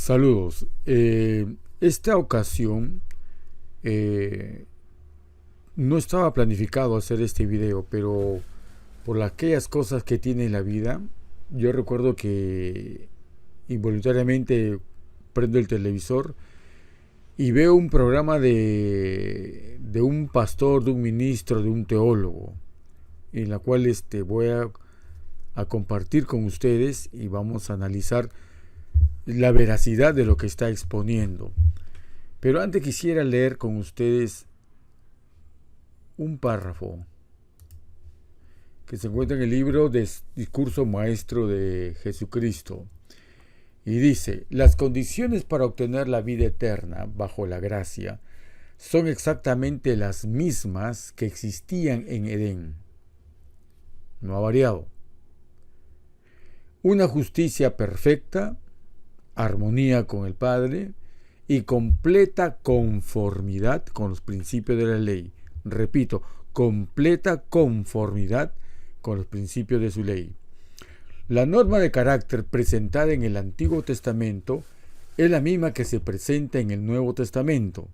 Saludos. Esta ocasión no estaba planificado hacer este video, pero por aquellas cosas que tiene la vida, yo recuerdo que involuntariamente prendo el televisor y veo un programa de un pastor, de un ministro, de un teólogo, en la cual voy a compartir con ustedes y vamos a analizar la veracidad de lo que está exponiendo. Pero antes quisiera leer con ustedes un párrafo que se encuentra en el libro de Discurso Maestro de Jesucristo. Y dice: las condiciones para obtener la vida eterna bajo la gracia son exactamente las mismas que existían en Edén. No ha variado. Una justicia perfecta, armonía con el Padre y completa conformidad con los principios de la ley. Repito, completa conformidad con los principios de su ley. La norma de carácter presentada en el Antiguo Testamento es la misma que se presenta en el Nuevo Testamento.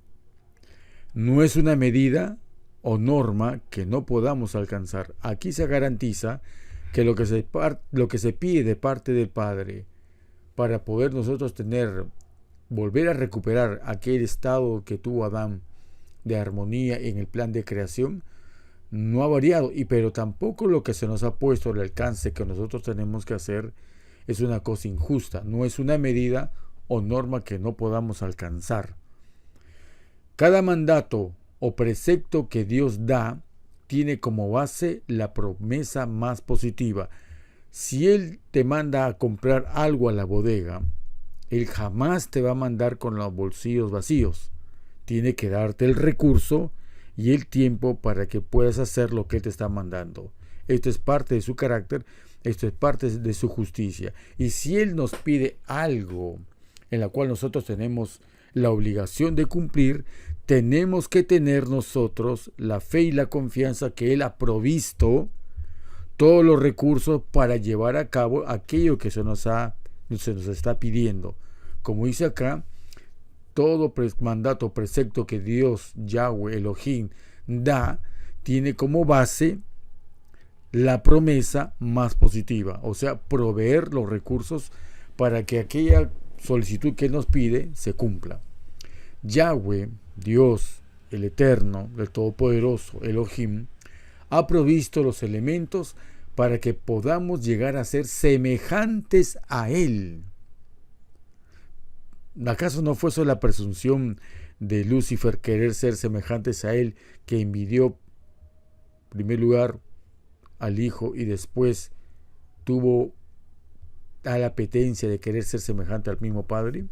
No es una medida o norma que no podamos alcanzar. Aquí se garantiza que lo que se pide de parte del Padre para poder nosotros volver a recuperar aquel estado que tuvo Adán de armonía en el plan de creación, no ha variado, pero tampoco lo que se nos ha puesto al alcance que nosotros tenemos que hacer es una cosa injusta, no es una medida o norma que no podamos alcanzar. Cada mandato o precepto que Dios da tiene como base la promesa más positiva. Si Él te manda a comprar algo a la bodega, Él jamás te va a mandar con los bolsillos vacíos. Tiene que darte el recurso y el tiempo para que puedas hacer lo que Él te está mandando. Esto es parte de su carácter, esto es parte de su justicia. Y si Él nos pide algo en la cual nosotros tenemos la obligación de cumplir, tenemos que tener nosotros la fe y la confianza que Él ha provisto todos los recursos para llevar a cabo aquello que se nos está pidiendo. Como dice acá, todo mandato, precepto que Dios, Yahweh, Elohim, da, tiene como base la promesa más positiva, o sea, proveer los recursos para que aquella solicitud que nos pide se cumpla. Yahweh, Dios, el Eterno, el Todopoderoso, Elohim, ha provisto los elementos para que podamos llegar a ser semejantes a Él. ¿Acaso no fue eso la presunción de Lucifer, querer ser semejantes a Él, que envidió en primer lugar al Hijo y después tuvo tal apetencia de querer ser semejante al mismo Padre?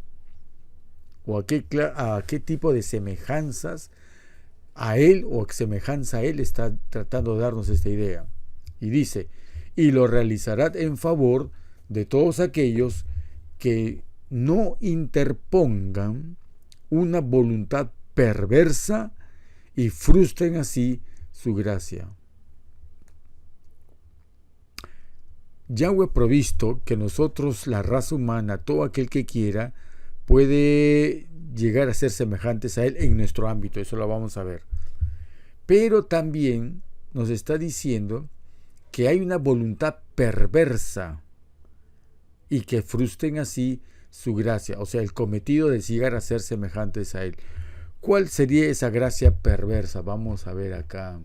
¿O a qué tipo de semejanzas a Él o semejanza a Él está tratando de darnos esta idea? Y dice: y lo realizará en favor de todos aquellos que no interpongan una voluntad perversa y frustren así su gracia. Yahweh ha provisto que nosotros, la raza humana, todo aquel que quiera, puede llegar a ser semejantes a Él en nuestro ámbito, eso lo vamos a ver. Pero también nos está diciendo que hay una voluntad perversa y que frustren así su gracia, o sea, el cometido de llegar a ser semejantes a Él. ¿Cuál sería esa gracia perversa? Vamos a ver acá.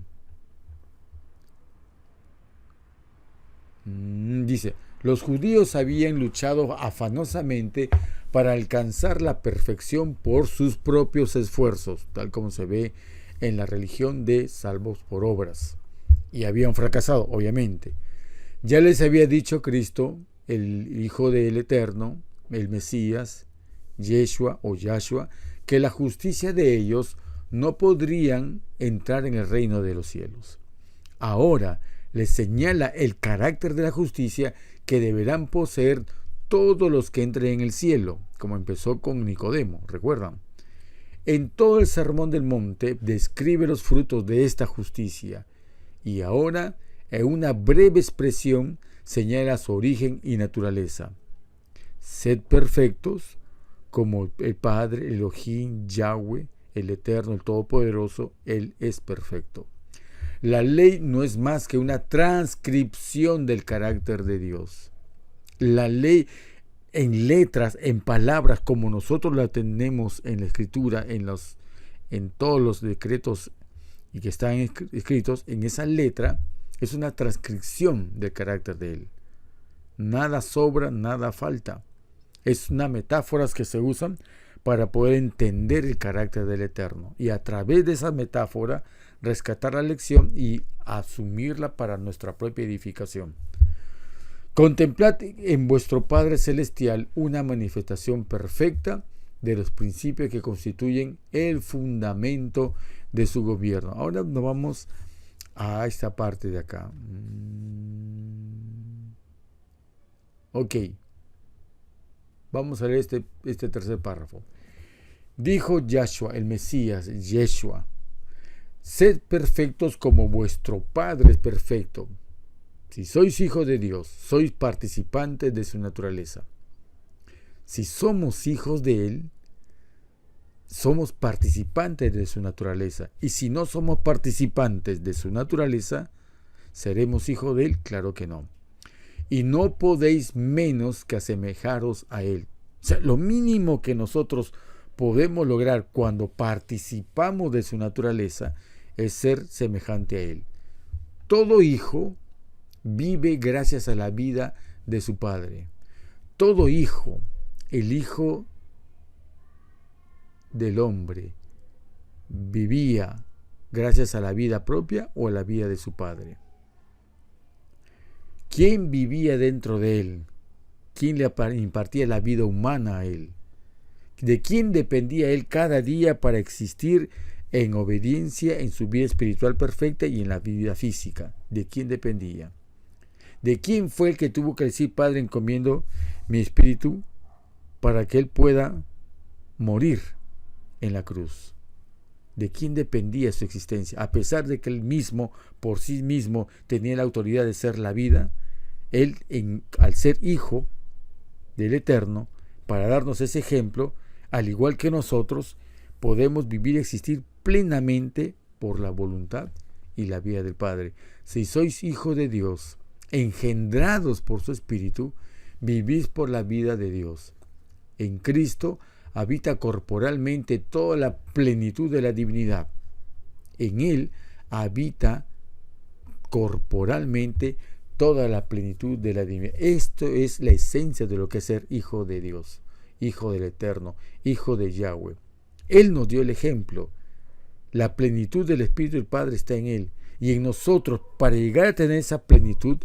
Dice: los judíos habían luchado afanosamente para alcanzar la perfección por sus propios esfuerzos, tal como se ve en la religión de salvos por obras, y habían fracasado, obviamente. Ya les había dicho Cristo, el Hijo del Eterno, el Mesías, Yeshua o Yahshua, que la justicia de ellos no podrían entrar en el reino de los cielos. Ahora les señala el carácter de la justicia que deberán poseer todos los que entren en el cielo, como empezó con Nicodemo, ¿recuerdan? En todo el Sermón del Monte describe los frutos de esta justicia, y ahora, en una breve expresión, señala su origen y naturaleza. Sed perfectos, como el Padre, el Elohim, Yahweh, el Eterno, el Todopoderoso, Él es perfecto. La ley no es más que una transcripción del carácter de Dios. La ley en letras, en palabras, como nosotros la tenemos en la Escritura, en todos los decretos y que están escritos en esa letra, es una transcripción del carácter de Él. Nada sobra, nada falta. Es unas metáforas que se usan para poder entender el carácter del Eterno y a través de esa metáfora rescatar la lección y asumirla para nuestra propia edificación. Contemplad en vuestro Padre Celestial una manifestación perfecta de los principios que constituyen el fundamento de su gobierno. Ahora nos vamos a esta parte de acá. Ok. Vamos a leer este tercer párrafo. Dijo Yahshua, el Mesías, Yeshua: sed perfectos como vuestro Padre es perfecto. Si sois hijos de Dios, sois participantes de su naturaleza. Si somos hijos de Él, somos participantes de su naturaleza. Y si no somos participantes de su naturaleza, ¿seremos hijos de Él? Claro que no. Y no podéis menos que asemejaros a Él. O sea, lo mínimo que nosotros podemos lograr cuando participamos de su naturaleza es ser semejante a Él. Todo hijo vive gracias a la vida de su padre. Todo hijo, el hijo del hombre, vivía gracias a la vida propia o a la vida de su padre. ¿Quién vivía dentro de él? ¿Quién le impartía la vida humana a él? ¿De quién dependía él cada día para existir en obediencia en su vida espiritual perfecta y en la vida física? ¿De quién dependía? ¿De quién fue el que tuvo que decir: Padre, encomiendo mi espíritu para que él pueda morir en la cruz? ¿De quién dependía su existencia? A pesar de que él mismo, por sí mismo, tenía la autoridad de ser la vida, él, al ser hijo del Eterno, para darnos ese ejemplo, al igual que nosotros, podemos vivir y existir plenamente por la voluntad y la vida del Padre. Si sois hijos de Dios, engendrados por su Espíritu, vivís por la vida de Dios. En Cristo habita corporalmente toda la plenitud de la divinidad. En Él habita corporalmente toda la plenitud de la divinidad. Esto es la esencia de lo que es ser hijo de Dios, hijo del Eterno, hijo de Yahweh. Él nos dio el ejemplo. La plenitud del Espíritu del Padre está en Él. Y en nosotros, para llegar a tener esa plenitud,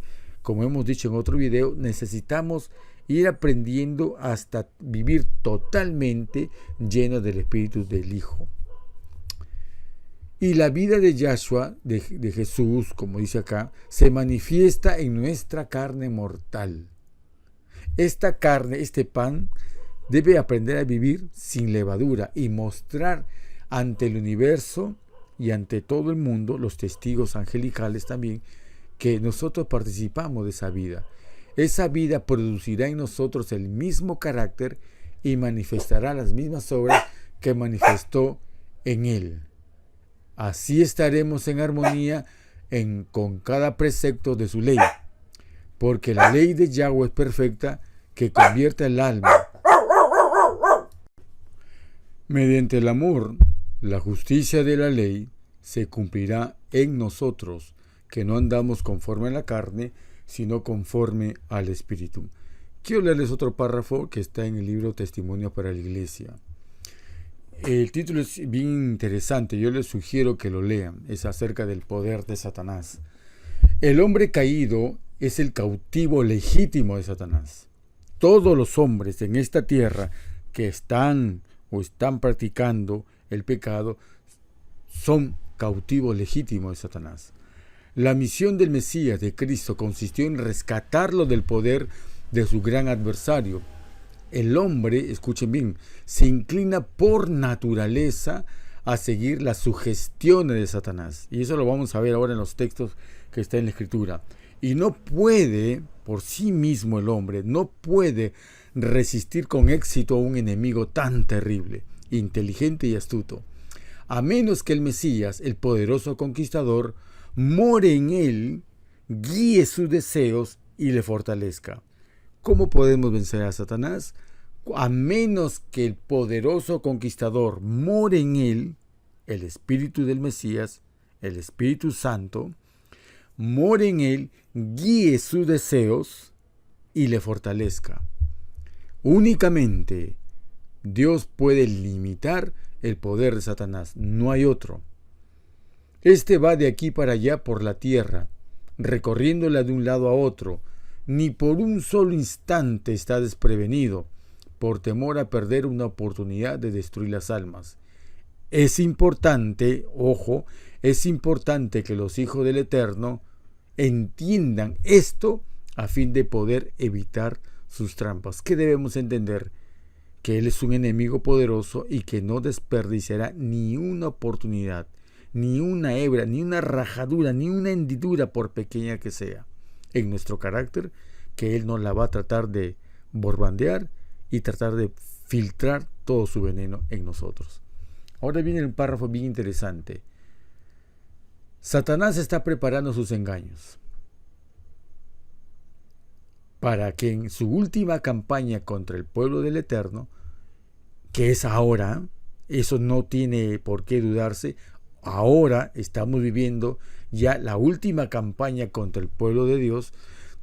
como hemos dicho en otro video, necesitamos ir aprendiendo hasta vivir totalmente lleno del Espíritu del Hijo. Y la vida de Yahshua, de Jesús, como dice acá, se manifiesta en nuestra carne mortal. Esta carne, este pan, debe aprender a vivir sin levadura y mostrar ante el universo y ante todo el mundo, los testigos angelicales también, que nosotros participamos de esa vida. Esa vida producirá en nosotros el mismo carácter y manifestará las mismas obras que manifestó en Él. Así estaremos en armonía con cada precepto de su ley, porque la ley de Yahweh es perfecta, que convierte el alma. Mediante el amor, la justicia de la ley se cumplirá en nosotros, que no andamos conforme a la carne, sino conforme al Espíritu. Quiero leerles otro párrafo que está en el libro Testimonio para la Iglesia. El título es bien interesante, yo les sugiero que lo lean. Es acerca del poder de Satanás. El hombre caído es el cautivo legítimo de Satanás. Todos los hombres en esta tierra que están practicando el pecado son cautivos legítimos de Satanás. La misión del Mesías, de Cristo, consistió en rescatarlo del poder de su gran adversario. El hombre, escuchen bien, se inclina por naturaleza a seguir las sugestiones de Satanás. Y eso lo vamos a ver ahora en los textos que están en la Escritura. Y no puede Por sí mismo el hombre no puede resistir con éxito a un enemigo tan terrible, inteligente y astuto, a menos que el Mesías, el poderoso conquistador, more en él, guíe sus deseos y le fortalezca. ¿Cómo podemos vencer a Satanás? A menos que el poderoso conquistador more en él, el Espíritu del Mesías, el Espíritu Santo, more en él, guíe sus deseos y le fortalezca. Únicamente Dios puede limitar el poder de Satanás, no hay otro. Este va de aquí para allá por la tierra, recorriéndola de un lado a otro, ni por un solo instante está desprevenido, por temor a perder una oportunidad de destruir las almas. Es importante, ojo, es importante que los hijos del Eterno entiendan esto a fin de poder evitar sus trampas. ¿Qué debemos entender? Que Él es un enemigo poderoso y que no desperdiciará ni una oportunidad, ni una hebra, ni una rajadura, ni una hendidura, por pequeña que sea, en nuestro carácter, que Él nos la va a tratar de borbandear y tratar de filtrar todo su veneno en nosotros. Ahora viene un párrafo bien interesante. Satanás está preparando sus engaños para que en su última campaña contra el pueblo del Eterno, que es ahora, eso no tiene por qué dudarse, ahora estamos viviendo ya la última campaña contra el pueblo de Dios.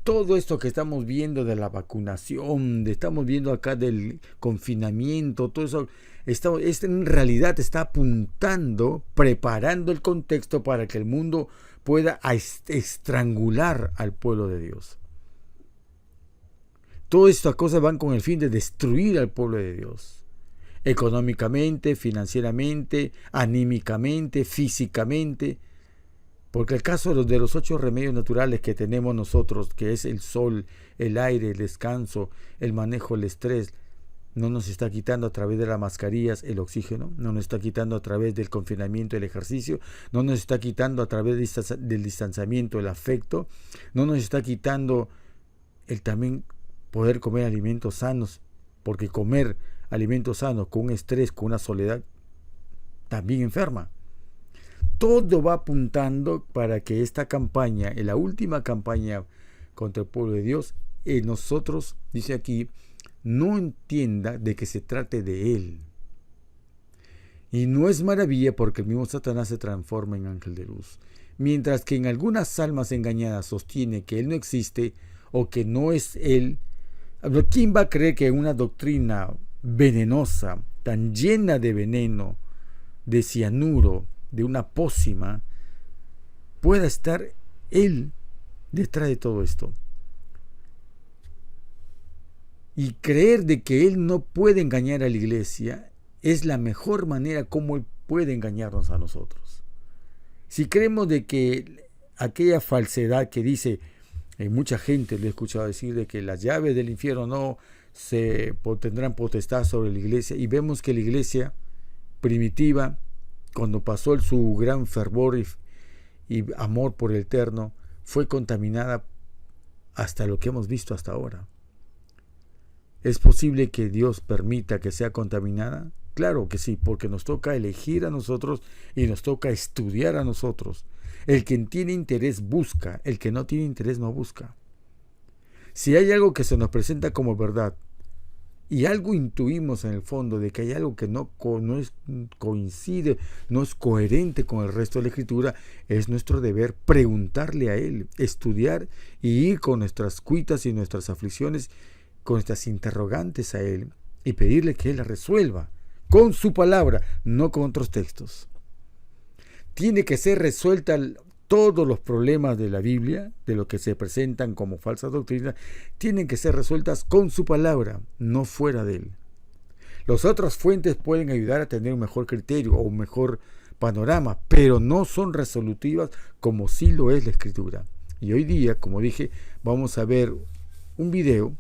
Todo esto que estamos viendo de la vacunación, estamos viendo acá del confinamiento, todo eso, en realidad está apuntando, preparando el contexto para que el mundo pueda estrangular al pueblo de Dios. Todas estas cosas van con el fin de destruir al pueblo de Dios. Económicamente, financieramente, anímicamente, físicamente. Porque el caso de los 8 remedios naturales que tenemos nosotros, que es el sol, el aire, el descanso, el manejo del estrés, no nos está quitando a través de las mascarillas el oxígeno, no nos está quitando a través del confinamiento el ejercicio, no nos está quitando a través del distanciamiento el afecto, no nos está quitando el también poder comer alimentos sanos, porque comer alimentos sanos con un estrés, con una soledad, también enferma. Todo va apuntando para que esta campaña, en la última campaña contra el pueblo de Dios, nosotros, dice aquí, no entienda de que se trate de Él. Y no es maravilla porque el mismo Satanás se transforma en ángel de luz. Mientras que en algunas almas engañadas sostiene que Él no existe o que no es Él, ¿quién va a creer que una doctrina venenosa, tan llena de veneno, de cianuro, de una pócima, pueda estar Él detrás de todo esto? Y creer de que Él no puede engañar a la iglesia es la mejor manera como Él puede engañarnos a nosotros. Si creemos de que aquella falsedad que dice, mucha gente le he escuchado decir de que las llaves del infierno no tendrán potestad sobre la iglesia, y vemos que la iglesia primitiva, cuando pasó su gran fervor y amor por el Eterno, fue contaminada hasta lo que hemos visto hasta ahora. ¿Es posible que Dios permita que sea contaminada? Claro que sí, porque nos toca elegir a nosotros y nos toca estudiar a nosotros. El que tiene interés busca, el que no tiene interés no busca. Si hay algo que se nos presenta como verdad y algo intuimos en el fondo de que hay algo que no coincide, no es coherente con el resto de la Escritura, es nuestro deber preguntarle a Él, estudiar y ir con nuestras cuitas y nuestras aflicciones, con nuestras interrogantes a Él y pedirle que Él las resuelva con su palabra, no con otros textos. Tiene que ser resuelta todos los problemas de la Biblia, de lo que se presentan como falsas doctrinas, tienen que ser resueltas con su palabra, no fuera de Él. Las otras fuentes pueden ayudar a tener un mejor criterio o un mejor panorama, pero no son resolutivas como sí lo es la Escritura. Y hoy día, como dije, vamos a ver un video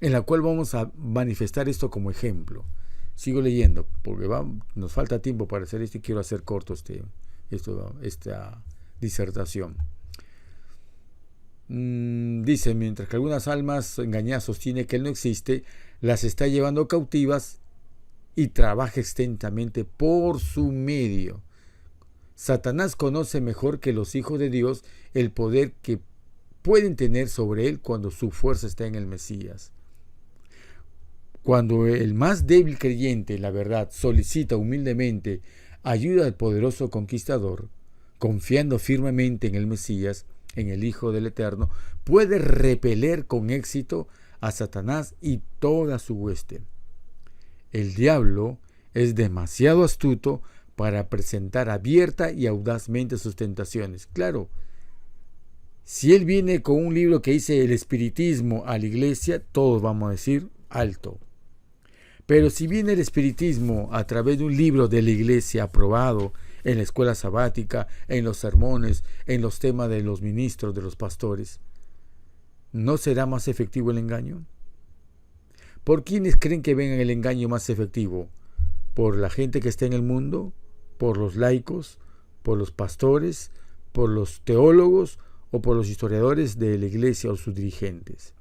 en la cual vamos a manifestar esto como ejemplo. Sigo leyendo, porque nos falta tiempo para hacer esto y quiero hacer corto esta disertación. Dice, mientras que algunas almas engañadas sostiene que Él no existe, las está llevando cautivas y trabaja extensamente por su medio. Satanás conoce mejor que los hijos de Dios el poder que pueden tener sobre Él cuando su fuerza está en el Mesías. Cuando el más débil creyente, la verdad, solicita humildemente ayuda al poderoso conquistador, confiando firmemente en el Mesías, en el Hijo del Eterno, puede repeler con éxito a Satanás y toda su hueste. El diablo es demasiado astuto para presentar abierta y audazmente sus tentaciones. Claro, si él viene con un libro que dice el espiritismo a la iglesia, todos vamos a decir alto. Pero si viene el espiritismo a través de un libro de la iglesia aprobado en la escuela sabática, en los sermones, en los temas de los ministros, de los pastores, ¿no será más efectivo el engaño? ¿Por quiénes creen que venga el engaño más efectivo? ¿Por la gente que está en el mundo? ¿Por los laicos? ¿Por los pastores? ¿Por los teólogos? ¿O por los historiadores de la iglesia o sus dirigentes?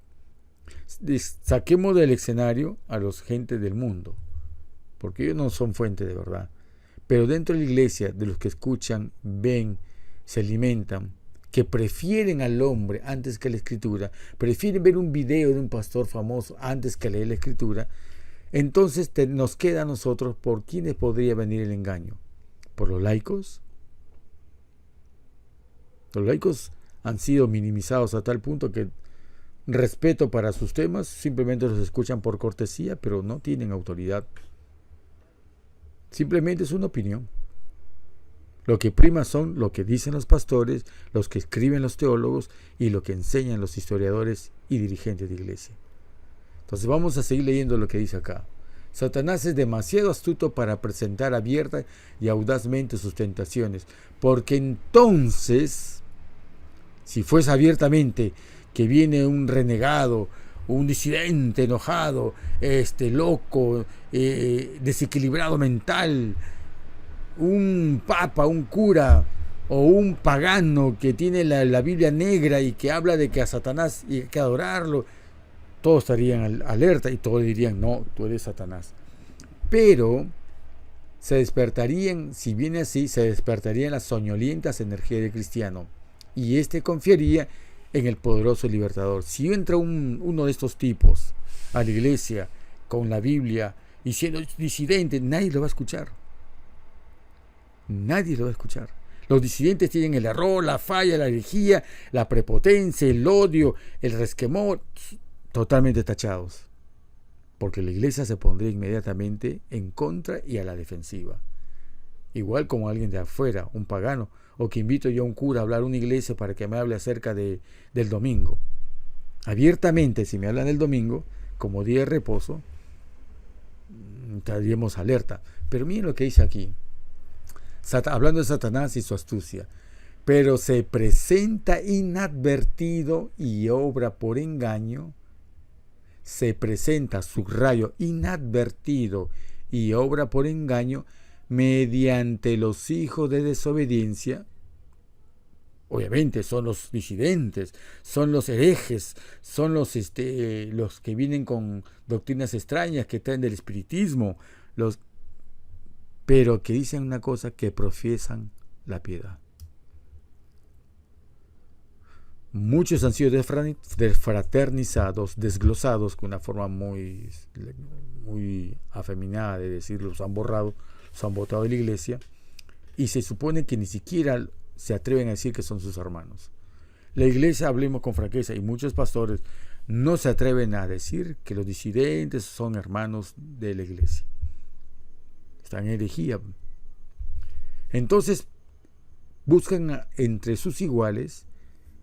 Saquemos del escenario a los gentes del mundo, porque ellos no son fuente de verdad. Pero dentro de la iglesia, de los que escuchan, ven, se alimentan, que prefieren al hombre antes que la escritura, prefieren ver un video de un pastor famoso antes que leer la escritura, entonces nos queda a nosotros por quiénes podría venir el engaño. ¿Por los laicos? Los laicos han sido minimizados a tal punto que respeto para sus temas, simplemente los escuchan por cortesía, pero no tienen autoridad. Simplemente es una opinión. Lo que prima son lo que dicen los pastores, los que escriben los teólogos y lo que enseñan los historiadores y dirigentes de iglesia. Entonces vamos a seguir leyendo lo que dice acá. Satanás es demasiado astuto para presentar abierta y audazmente sus tentaciones, porque entonces, si fuese abiertamente que viene un renegado, un disidente enojado, loco, desequilibrado mental, un papa, un cura o un pagano que tiene la Biblia negra y que habla de que a Satanás hay que adorarlo, todos estarían alerta y todos dirían, no, tú eres Satanás. Pero se despertarían, si viene así, se despertarían las soñolientas energías del cristiano y confiaría en el poderoso libertador. Si entra uno de estos tipos a la iglesia con la Biblia y siendo disidente, nadie lo va a escuchar. Nadie lo va a escuchar. Los disidentes tienen el error, la falla, la herejía, la prepotencia, el odio, el resquemor, totalmente tachados. Porque la iglesia se pondría inmediatamente en contra y a la defensiva. Igual como alguien de afuera, un pagano, o que invito yo a un cura a hablar a una iglesia para que me hable acerca del domingo. Abiertamente, si me hablan del domingo, como día de reposo, estaríamos alerta. Pero miren lo que dice aquí, hablando de Satanás y su astucia. Pero se presenta inadvertido y obra por engaño. Se presenta, subrayo, inadvertido y obra por engaño mediante los hijos de desobediencia. Obviamente son los disidentes, son los herejes, son los que vienen con doctrinas extrañas que traen del espiritismo, pero que dicen una cosa, que profesan la piedad. Muchos han sido desfraternizados, desglosados, con una forma muy afeminada de decirlo, los han borrado, los han botado de la iglesia, y se supone que ni siquiera se atreven a decir que son sus hermanos. La iglesia, hablemos con franqueza, y muchos pastores no se atreven a decir que los disidentes son hermanos de la iglesia. Están en herejía. Entonces buscan entre sus iguales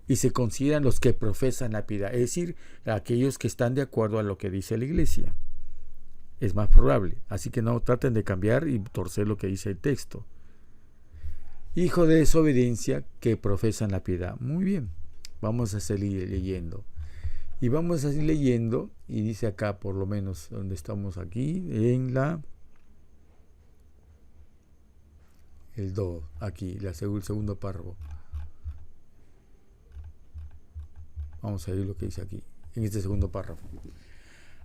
y se consideran los que profesan la piedad, es decir, aquellos que están de acuerdo a lo que dice la iglesia. Es más probable, así que no traten de cambiar y torcer lo que dice el texto. Hijo de desobediencia que profesan la piedad. Muy bien, vamos a seguir leyendo. Y vamos a seguir leyendo, y dice acá, por lo menos donde estamos aquí, en el 2, aquí, el segundo párrafo. Vamos a ver lo que dice aquí, en este segundo párrafo.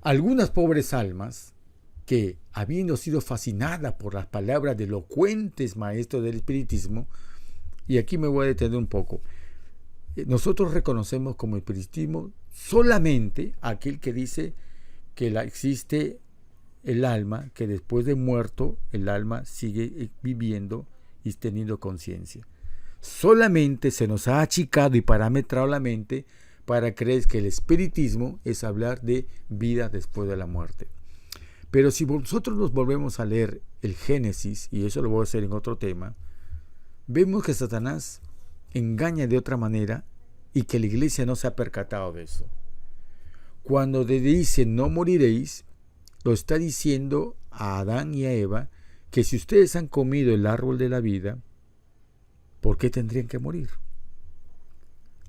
Algunas pobres almas que, habiendo sido fascinadas por las palabras de elocuentes maestros del espiritismo, y aquí me voy a detener un poco, nosotros reconocemos como espiritismo solamente aquel que dice que existe el alma, que después de muerto el alma sigue viviendo y teniendo conciencia. Solamente se nos ha achicado y parametrado la mente para creer que el espiritismo es hablar de vida después de la muerte. Pero si nosotros nos volvemos a leer el Génesis, y eso lo voy a hacer en otro tema, vemos que Satanás engaña de otra manera y que la iglesia no se ha percatado de eso. Cuando le dice no moriréis, lo está diciendo a Adán y a Eva que si ustedes han comido el árbol de la vida, ¿por qué tendrían que morir?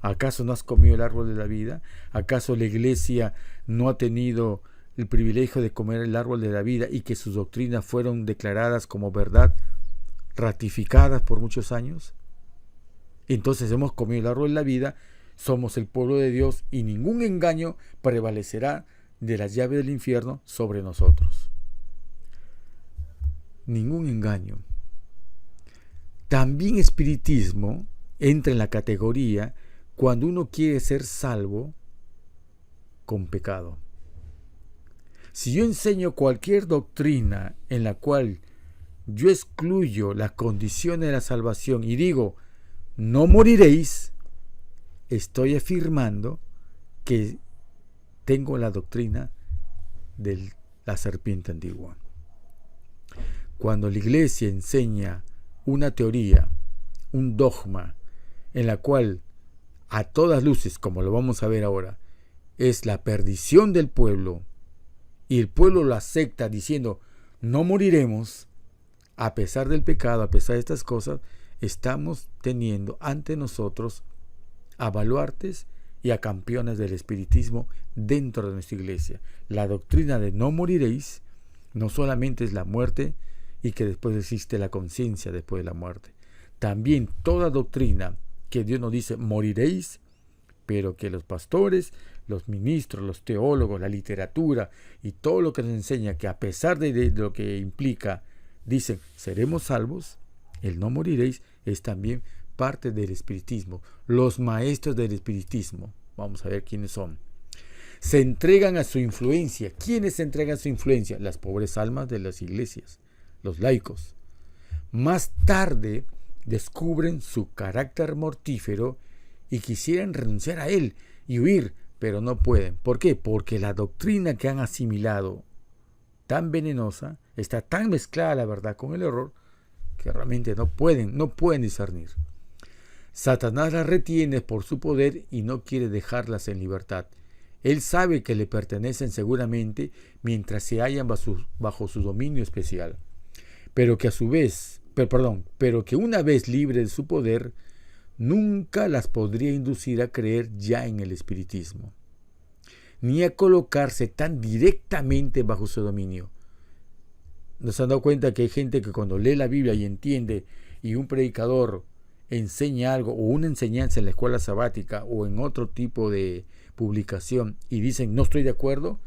¿Acaso no has comido el árbol de la vida? ¿Acaso la iglesia no ha tenido el privilegio de comer el árbol de la vida y que sus doctrinas fueron declaradas como verdad, ratificadas por muchos años? Entonces hemos comido el árbol de la vida, somos el pueblo de Dios y ningún engaño prevalecerá de las llaves del infierno sobre nosotros. Ningún engaño. También espiritismo entra en la categoría cuando uno quiere ser salvo con pecado. Si yo enseño cualquier doctrina en la cual yo excluyo las condiciones de la salvación y digo, no moriréis, estoy afirmando que tengo la doctrina de la serpiente antigua. Cuando la iglesia enseña una teoría, un dogma, en la cual a todas luces, como lo vamos a ver ahora, es la perdición del pueblo, y el pueblo lo acepta diciendo, no moriremos, a pesar del pecado, a pesar de estas cosas, estamos teniendo ante nosotros a baluartes y a campeones del espiritismo dentro de nuestra iglesia. La doctrina de no moriréis no solamente es la muerte y que después existe la conciencia después de la muerte. También toda doctrina que Dios nos dice moriréis, pero que los pastores, los ministros, los teólogos, la literatura y todo lo que nos enseña que a pesar de lo que implica, dicen seremos salvos, el no moriréis es también parte del espiritismo. Los maestros del espiritismo, vamos a ver quiénes son, se entregan a su influencia. ¿Quiénes se entregan a su influencia? Las pobres almas de las iglesias, los laicos. Más tarde descubren su carácter mortífero y quisieran renunciar a él y huir, pero no pueden. ¿Por qué? Porque la doctrina que han asimilado, tan venenosa, está tan mezclada la verdad con el error, que realmente no pueden discernir. Satanás las retiene por su poder y no quiere dejarlas en libertad. Él sabe que le pertenecen seguramente mientras se hallan bajo su dominio especial, pero que una vez libre de su poder, nunca las podría inducir a creer ya en el espiritismo, ni a colocarse tan directamente bajo su dominio. ¿Nos han dado cuenta que hay gente que cuando lee la Biblia y entiende, y un predicador enseña algo, o una enseñanza en la escuela sabática o en otro tipo de publicación, y dicen no estoy de acuerdo,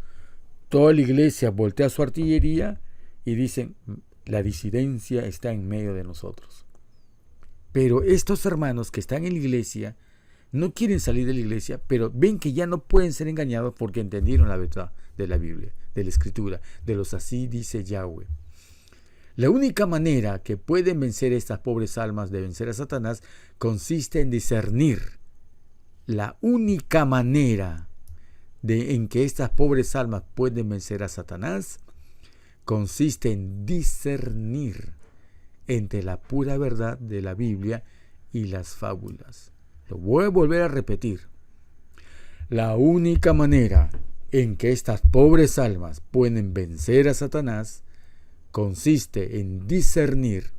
toda la iglesia voltea su artillería y dicen la disidencia está en medio de nosotros? Pero estos hermanos que están en la iglesia no quieren salir de la iglesia, pero ven que ya no pueden ser engañados porque entendieron la verdad de la Biblia, de la Escritura, de los así dice Yahweh. La única manera que pueden vencer estas pobres almas de vencer a Satanás consiste en discernir. La única manera en que estas pobres almas pueden vencer a Satanás consiste en discernir entre la pura verdad de la Biblia y las fábulas. Lo voy a volver a repetir. La única manera en que estas pobres almas pueden vencer a Satanás consiste en discernir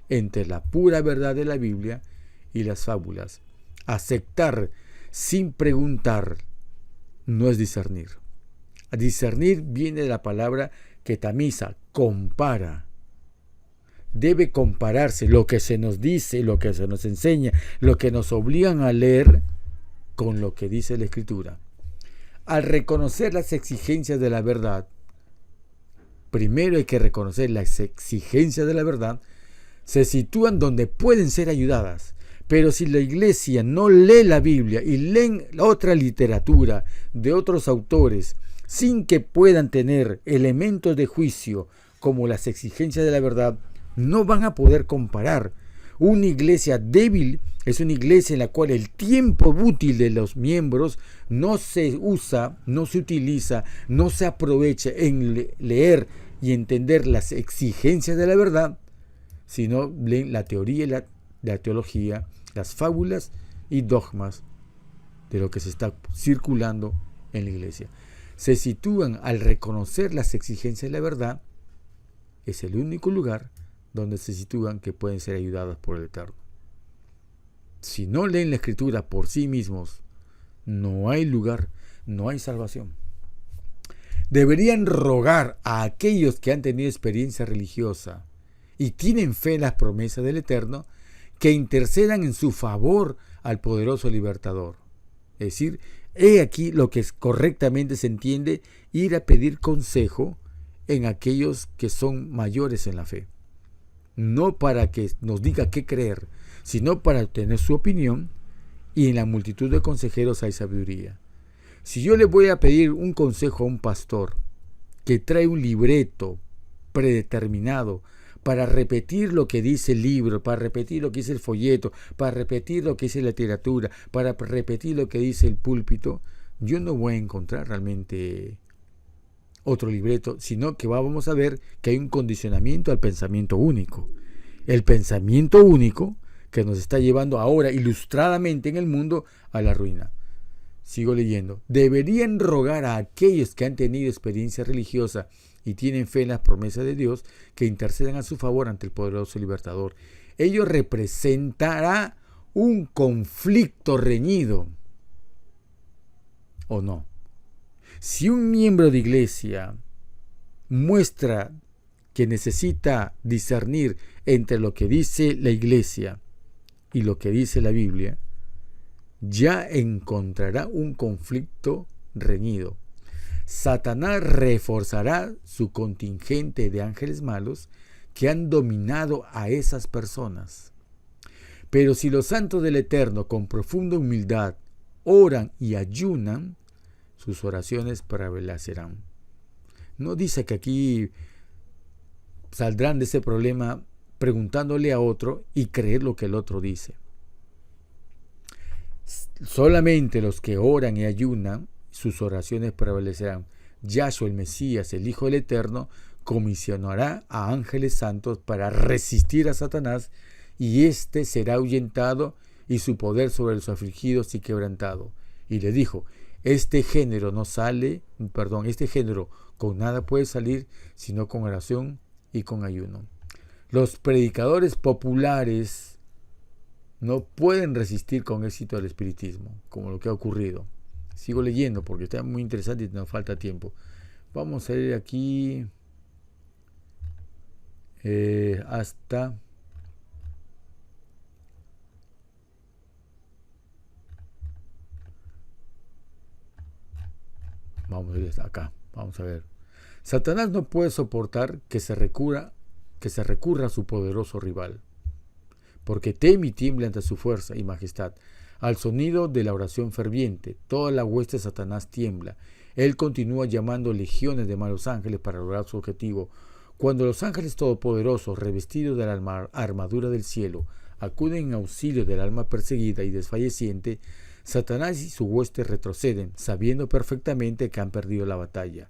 entre la pura verdad de la Biblia y las fábulas. Aceptar sin preguntar no es discernir. Discernir viene de la palabra que tamiza, compara. Debe compararse lo que se nos dice, lo que se nos enseña, lo que nos obligan a leer con lo que dice la Escritura. Al reconocer las exigencias de la verdad, primero hay que reconocer las exigencias de la verdad, se sitúan donde pueden ser ayudadas. Pero si la iglesia no lee la Biblia y leen otra literatura de otros autores sin que puedan tener elementos de juicio como las exigencias de la verdad, no van a poder comparar. Una iglesia débil es una iglesia en la cual el tiempo útil de los miembros no se usa, no se utiliza, no se aprovecha en leer y entender las exigencias de la verdad, sino leen la teoría y la teología, las fábulas y dogmas de lo que se está circulando en la iglesia. Se sitúan al reconocer las exigencias de la verdad, es el único lugar donde se sitúan que pueden ser ayudadas por el Eterno. Si no leen la Escritura por sí mismos, no hay lugar, no hay salvación. Deberían rogar a aquellos que han tenido experiencia religiosa y tienen fe en las promesas del Eterno, que intercedan en su favor al poderoso libertador. Es decir, he aquí lo que correctamente se entiende, ir a pedir consejo en aquellos que son mayores en la fe. No para que nos diga qué creer, sino para obtener su opinión, y en la multitud de consejeros hay sabiduría. Si yo le voy a pedir un consejo a un pastor que trae un libreto predeterminado para repetir lo que dice el libro, para repetir lo que dice el folleto, para repetir lo que dice la literatura, para repetir lo que dice el púlpito, yo no voy a encontrar realmente otro libreto, sino que vamos a ver que hay un condicionamiento al pensamiento único. El pensamiento único que nos está llevando ahora ilustradamente en el mundo a la ruina. Sigo leyendo. Deberían rogar a aquellos que han tenido experiencia religiosa y tienen fe en las promesas de Dios, que intercedan a su favor ante el poderoso libertador. Ello representará un conflicto reñido, ¿o no? Si un miembro de iglesia muestra que necesita discernir entre lo que dice la iglesia y lo que dice la Biblia, ya encontrará un conflicto reñido. Satanás reforzará su contingente de ángeles malos que han dominado a esas personas. Pero si los santos del Eterno con profunda humildad oran y ayunan, sus oraciones prevalecerán. No dice que aquí saldrán de ese problema preguntándole a otro y creer lo que el otro dice. Solamente los que oran y ayunan, sus oraciones prevalecerán. Yahshua el Mesías, el Hijo del Eterno, comisionará a ángeles santos para resistir a Satanás, y éste será ahuyentado y su poder sobre los afligidos y quebrantado. Y le dijo, este género con nada puede salir sino con oración y con ayuno. Los predicadores populares no pueden resistir con éxito al espiritismo, como lo que ha ocurrido. Sigo leyendo porque está muy interesante y nos falta tiempo. Vamos a ir aquí hasta... Vamos a ir hasta acá. Vamos a ver. Satanás no puede soportar que se recurra a su poderoso rival, porque teme y tiembla ante su fuerza y majestad. Al sonido de la oración ferviente, toda la hueste de Satanás tiembla. Él continúa llamando legiones de malos ángeles para lograr su objetivo. Cuando los ángeles todopoderosos, revestidos de la armadura del cielo, acuden en auxilio del alma perseguida y desfalleciente, Satanás y su hueste retroceden, sabiendo perfectamente que han perdido la batalla.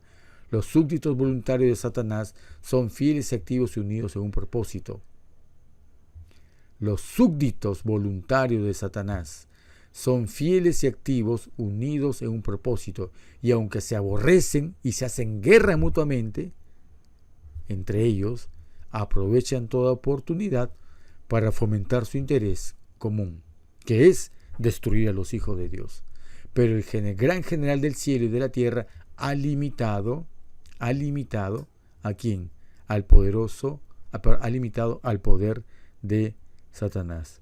Los súbditos voluntarios de Satanás son fieles y activos y unidos en un propósito. Los súbditos voluntarios de Satanás son fieles y activos, unidos en un propósito, y aunque se aborrecen y se hacen guerra mutuamente, entre ellos aprovechan toda oportunidad para fomentar su interés común, que es destruir a los hijos de Dios. Pero el gran general del cielo y de la tierra ha limitado ¿a quién? Al poderoso, ha limitado al poder de Satanás.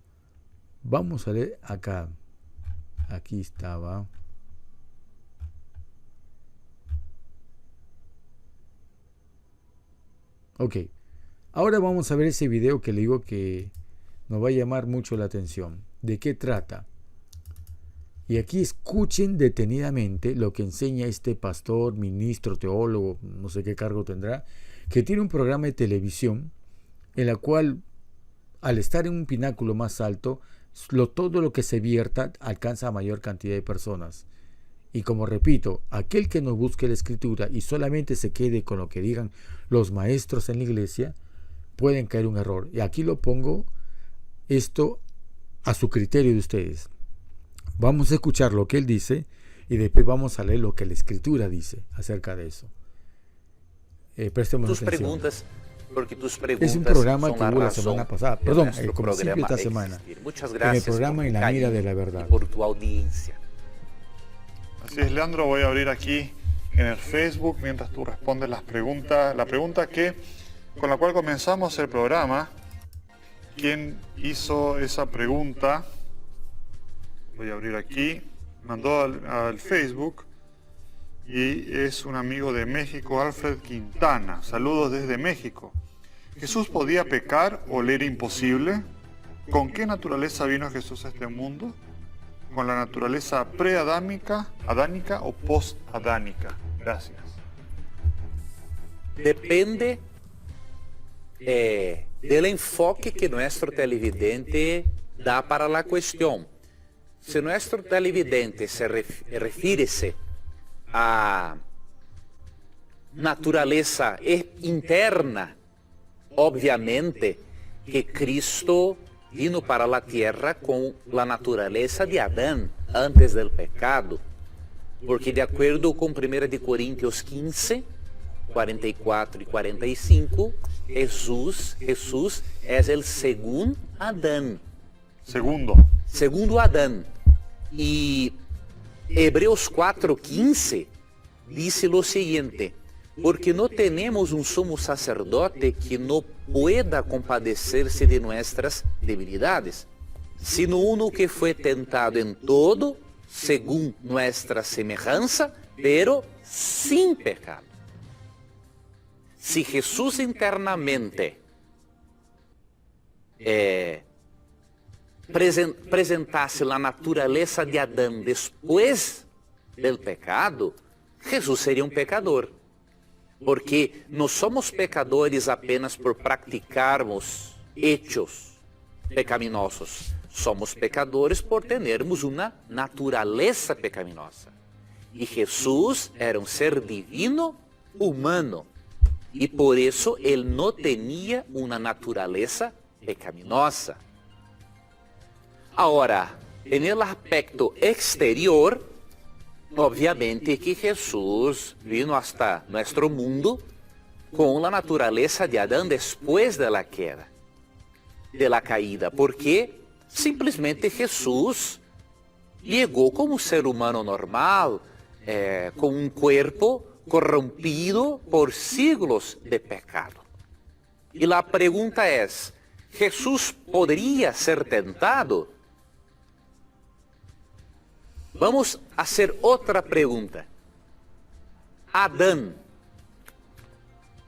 Vamos a leer acá Aquí estaba. Ok. Ahora vamos a ver ese video que le digo que nos va a llamar mucho la atención. ¿De qué trata? Y aquí escuchen detenidamente lo que enseña este pastor, ministro, teólogo, no sé qué cargo tendrá, que tiene un programa de televisión en la cual, al estar en un pináculo más alto, todo lo que se vierta alcanza a mayor cantidad de personas. Y como repito, aquel que no busque la escritura y solamente se quede con lo que digan los maestros en la iglesia, pueden caer un error. Y aquí lo pongo esto a su criterio de ustedes. Vamos a escuchar lo que él dice y después vamos a leer lo que la escritura dice acerca de eso. Prestemos atención. Preguntas, porque tus preguntas es un programa que hubo la semana pasada, perdón, como siempre esta semana, muchas gracias en el programa En la Mira de la Verdad. Por tu audiencia. Así es, Leandro, voy a abrir aquí en el Facebook mientras tú respondes las preguntas. La pregunta con la cual comenzamos el programa, ¿quién hizo esa pregunta? Voy a abrir aquí, mandó al Facebook y es un amigo de México, Alfred Quintana. Saludos desde México. ¿Jesús podía pecar o le era imposible? ¿Con qué naturaleza vino Jesús a este mundo? ¿Con la naturaleza preadámica, adánica o post-adánica? Gracias. Depende del enfoque que nuestro televidente da para la cuestión. Si nuestro televidente se refiere a naturaleza interna, obviamente que Cristo vino para la tierra con la naturaleza de Adán antes del pecado, porque de acuerdo con 1 Corintios 15, 44 y 45, Jesús es el segundo Adán. Segundo Adán. Y Hebreos 4:15 dice lo siguiente: porque no tenemos un sumo sacerdote que no pueda compadecerse de nuestras debilidades, sino uno que fue tentado en todo, según nuestra semejanza, pero sin pecado. Si Jesús internamente presentasse a natureza de Adão depois do pecado, Jesus seria um pecador. Porque não somos pecadores apenas por praticarmos hechos pecaminosos. Somos pecadores por termos uma natureza pecaminosa. E Jesus era um ser divino humano. E por isso ele não tinha uma natureza pecaminosa. Agora, no aspecto exterior, obviamente que Jesús vino hasta nuestro mundo con la naturaleza de Adán después de la queda, de la caída, porque simplesmente Jesús llegó como un ser humano normal, con un cuerpo corrompido por siglos de pecado. Y la pregunta es, ¿Jesús podría ser tentado? Vamos a hacer outra pergunta. Adão,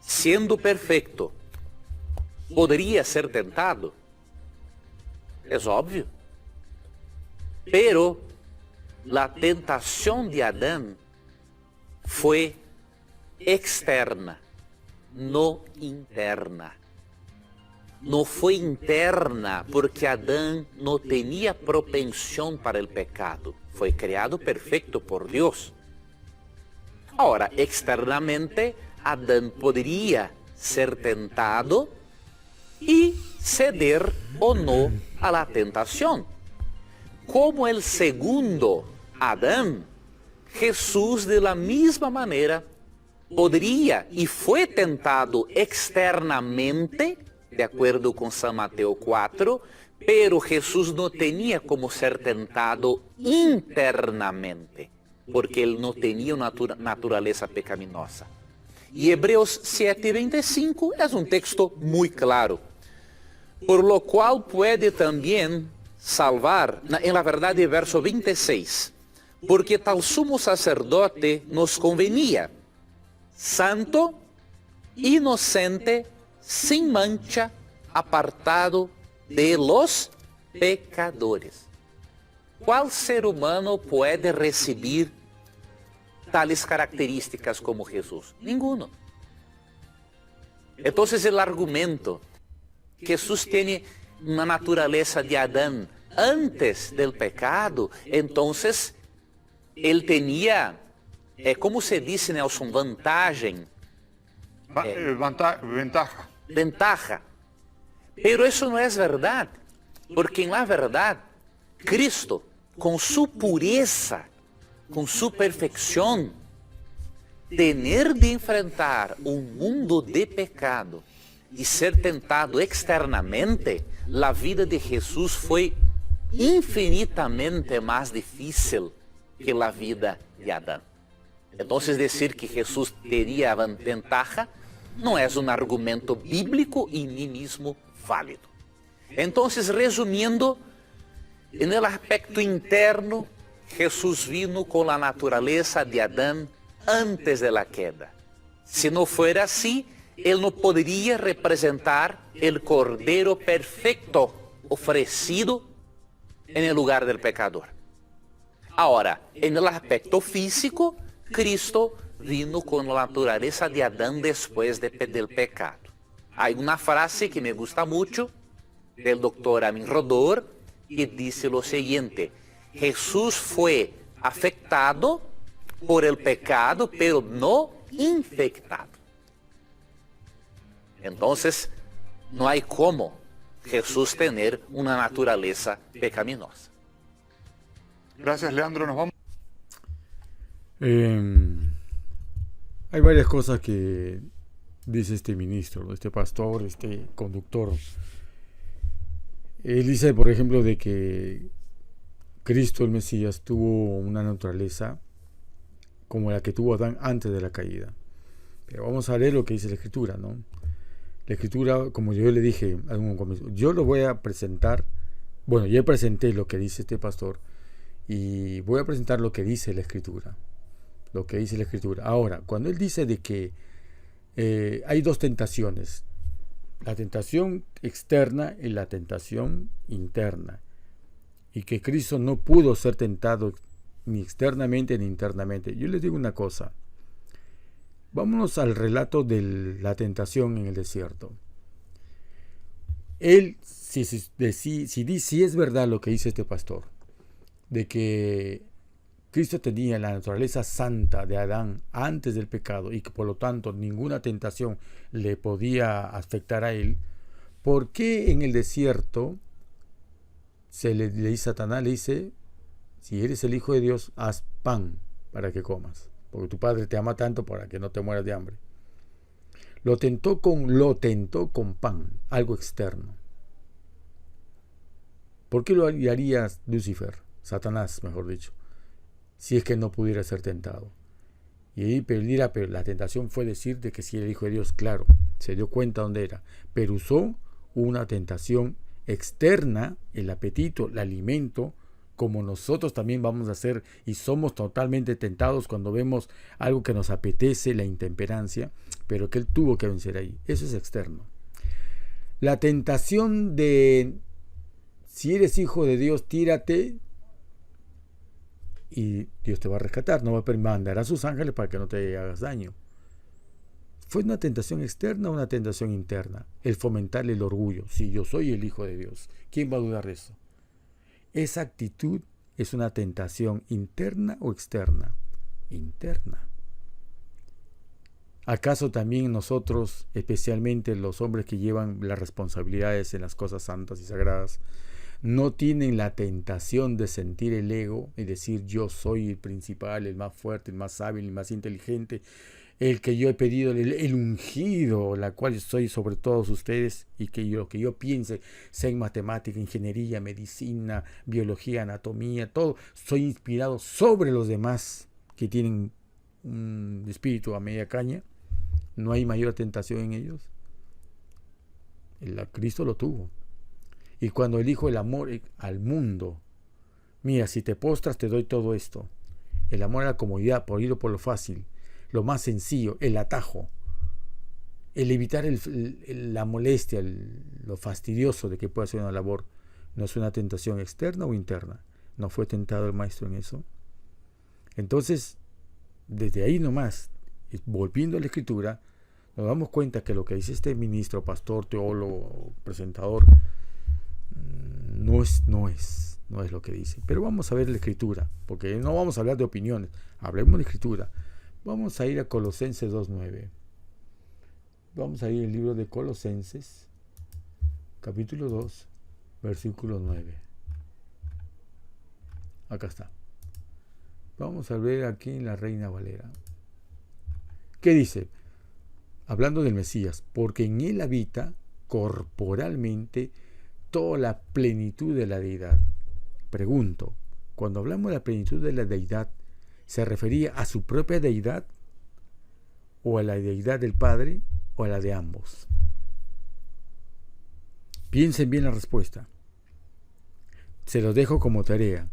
sendo perfeito, poderia ser tentado? É óbvio. Pero a tentação de Adão foi externa, não interna. Não foi interna porque Adão não tinha propensão para o pecado. Foi criado perfeito por Deus. Agora, externamente, Adão poderia ser tentado e ceder ou não a la tentação. Como o segundo Adão, Jesus, de la mesma maneira, poderia e foi tentado externamente, de acordo com São Mateus 4, pero Jesús no tenía como ser tentado internamente, porque él no tenía una naturaleza pecaminosa. Y Hebreos 7:25 es un texto muy claro, por lo cual puede también salvar, en la verdad, el verso 26, porque tal sumo sacerdote nos convenía, santo, inocente, sin mancha, apartado de los pecadores. ¿Cuál ser humano puede recibir tales características como Jesús? Ninguno. Entonces el argumento que Jesús tiene una naturaleza de Adán antes del pecado, entonces él tenía, como se dice, Nelson, ventaja. Pero eso no es verdad, porque en la verdad, Cristo, con su pureza, con su perfección, tener de enfrentar un mundo de pecado y ser tentado externamente, la vida de Jesús fue infinitamente más difícil que la vida de Adán. Entonces decir que Jesús tenía ventaja no es un argumento bíblico y ni mismo válido. Entonces, resumiendo, en el aspecto interno, Jesús vino con la naturaleza de Adán antes de la queda. Si no fuera así, él no podría representar el Cordero perfecto ofrecido en el lugar del pecador. Ahora, en el aspecto físico, Cristo vino con la naturaleza de Adán después del pecado. Hay una frase que me gusta mucho del doctor Amin Rodor que dice lo siguiente: Jesús fue afectado por el pecado, pero no infectado. Entonces, no hay cómo Jesús tener una naturaleza pecaminosa. Gracias, Leandro. Nos vamos. Hay varias cosas que dice este ministro, este pastor, este conductor. Él dice, por ejemplo, de que Cristo, el Mesías, tuvo una naturaleza como la que tuvo Adán antes de la caída. Pero vamos a leer lo que dice la Escritura, ¿no? La Escritura, como yo le dije a un comienzo, yo lo voy a presentar. Bueno, ya presenté lo que dice este pastor y voy a presentar lo que dice la Escritura. Lo que dice la Escritura. Ahora, cuando él dice de que hay dos tentaciones, la tentación externa y la tentación interna, y que Cristo no pudo ser tentado ni externamente ni internamente. Yo les digo una cosa. Vámonos al relato de la tentación en el desierto. Él, si es verdad lo que dice este pastor, de que Cristo tenía la naturaleza santa de Adán antes del pecado y que por lo tanto ninguna tentación le podía afectar a él, ¿por qué en el desierto le dice Satanás, le dice, si eres el Hijo de Dios, haz pan para que comas, porque tu Padre te ama tanto para que no te mueras de hambre? Lo tentó con pan, algo externo. ¿Por qué lo haría Lucifer, Satanás, mejor dicho, si es que no pudiera ser tentado? Y ahí pero la tentación fue decir de que si era el Hijo de Dios, claro, se dio cuenta dónde era, pero usó una tentación externa, el apetito, el alimento, como nosotros también vamos a hacer y somos totalmente tentados cuando vemos algo que nos apetece, la intemperancia, pero que él tuvo que vencer ahí. Eso es externo. La tentación de si eres hijo de Dios, tírate y Dios te va a rescatar, no va a mandar a sus ángeles para que no te hagas daño. ¿Fue una tentación externa o una tentación interna? El fomentarle el orgullo. Si yo soy el Hijo de Dios, ¿quién va a dudar de eso? ¿Esa actitud es una tentación interna o externa? Interna. ¿Acaso también nosotros, especialmente los hombres que llevan las responsabilidades en las cosas santas y sagradas, no tienen la tentación de sentir el ego y decir yo soy el principal, el más fuerte, el más hábil, el más inteligente, el que yo he pedido, el ungido, la cual soy sobre todos ustedes, y que lo que yo piense, sea en matemática, ingeniería, medicina, biología, anatomía, todo, soy inspirado sobre los demás que tienen un espíritu a media caña? ¿No hay mayor tentación en ellos? Cristo lo tuvo. Y cuando elijo el amor al mundo, mira, si te postras te doy todo esto. El amor a la comodidad, por ir por lo fácil, lo más sencillo, el atajo, el evitar la molestia, lo fastidioso de que pueda ser una labor. ¿No es una tentación externa o interna? ¿No fue tentado el maestro en eso? Entonces, desde ahí nomás, volviendo a la escritura, nos damos cuenta que lo que dice este ministro, pastor, teólogo, presentador, no es lo que dice. Pero vamos a ver la escritura, porque no vamos a hablar de opiniones, hablemos de escritura. Vamos a ir a Colosenses 2:9. Vamos a ir al libro de Colosenses, capítulo 2, versículo 9. Acá está. Vamos a ver aquí en la Reina Valera. ¿Qué dice? Hablando del Mesías, porque en él habita corporalmente toda la plenitud de la deidad. Pregunto, cuando hablamos de la plenitud de la deidad, ¿se refería a su propia deidad o a la deidad del Padre o a la de ambos? Piensen bien la respuesta. Se los dejo como tarea.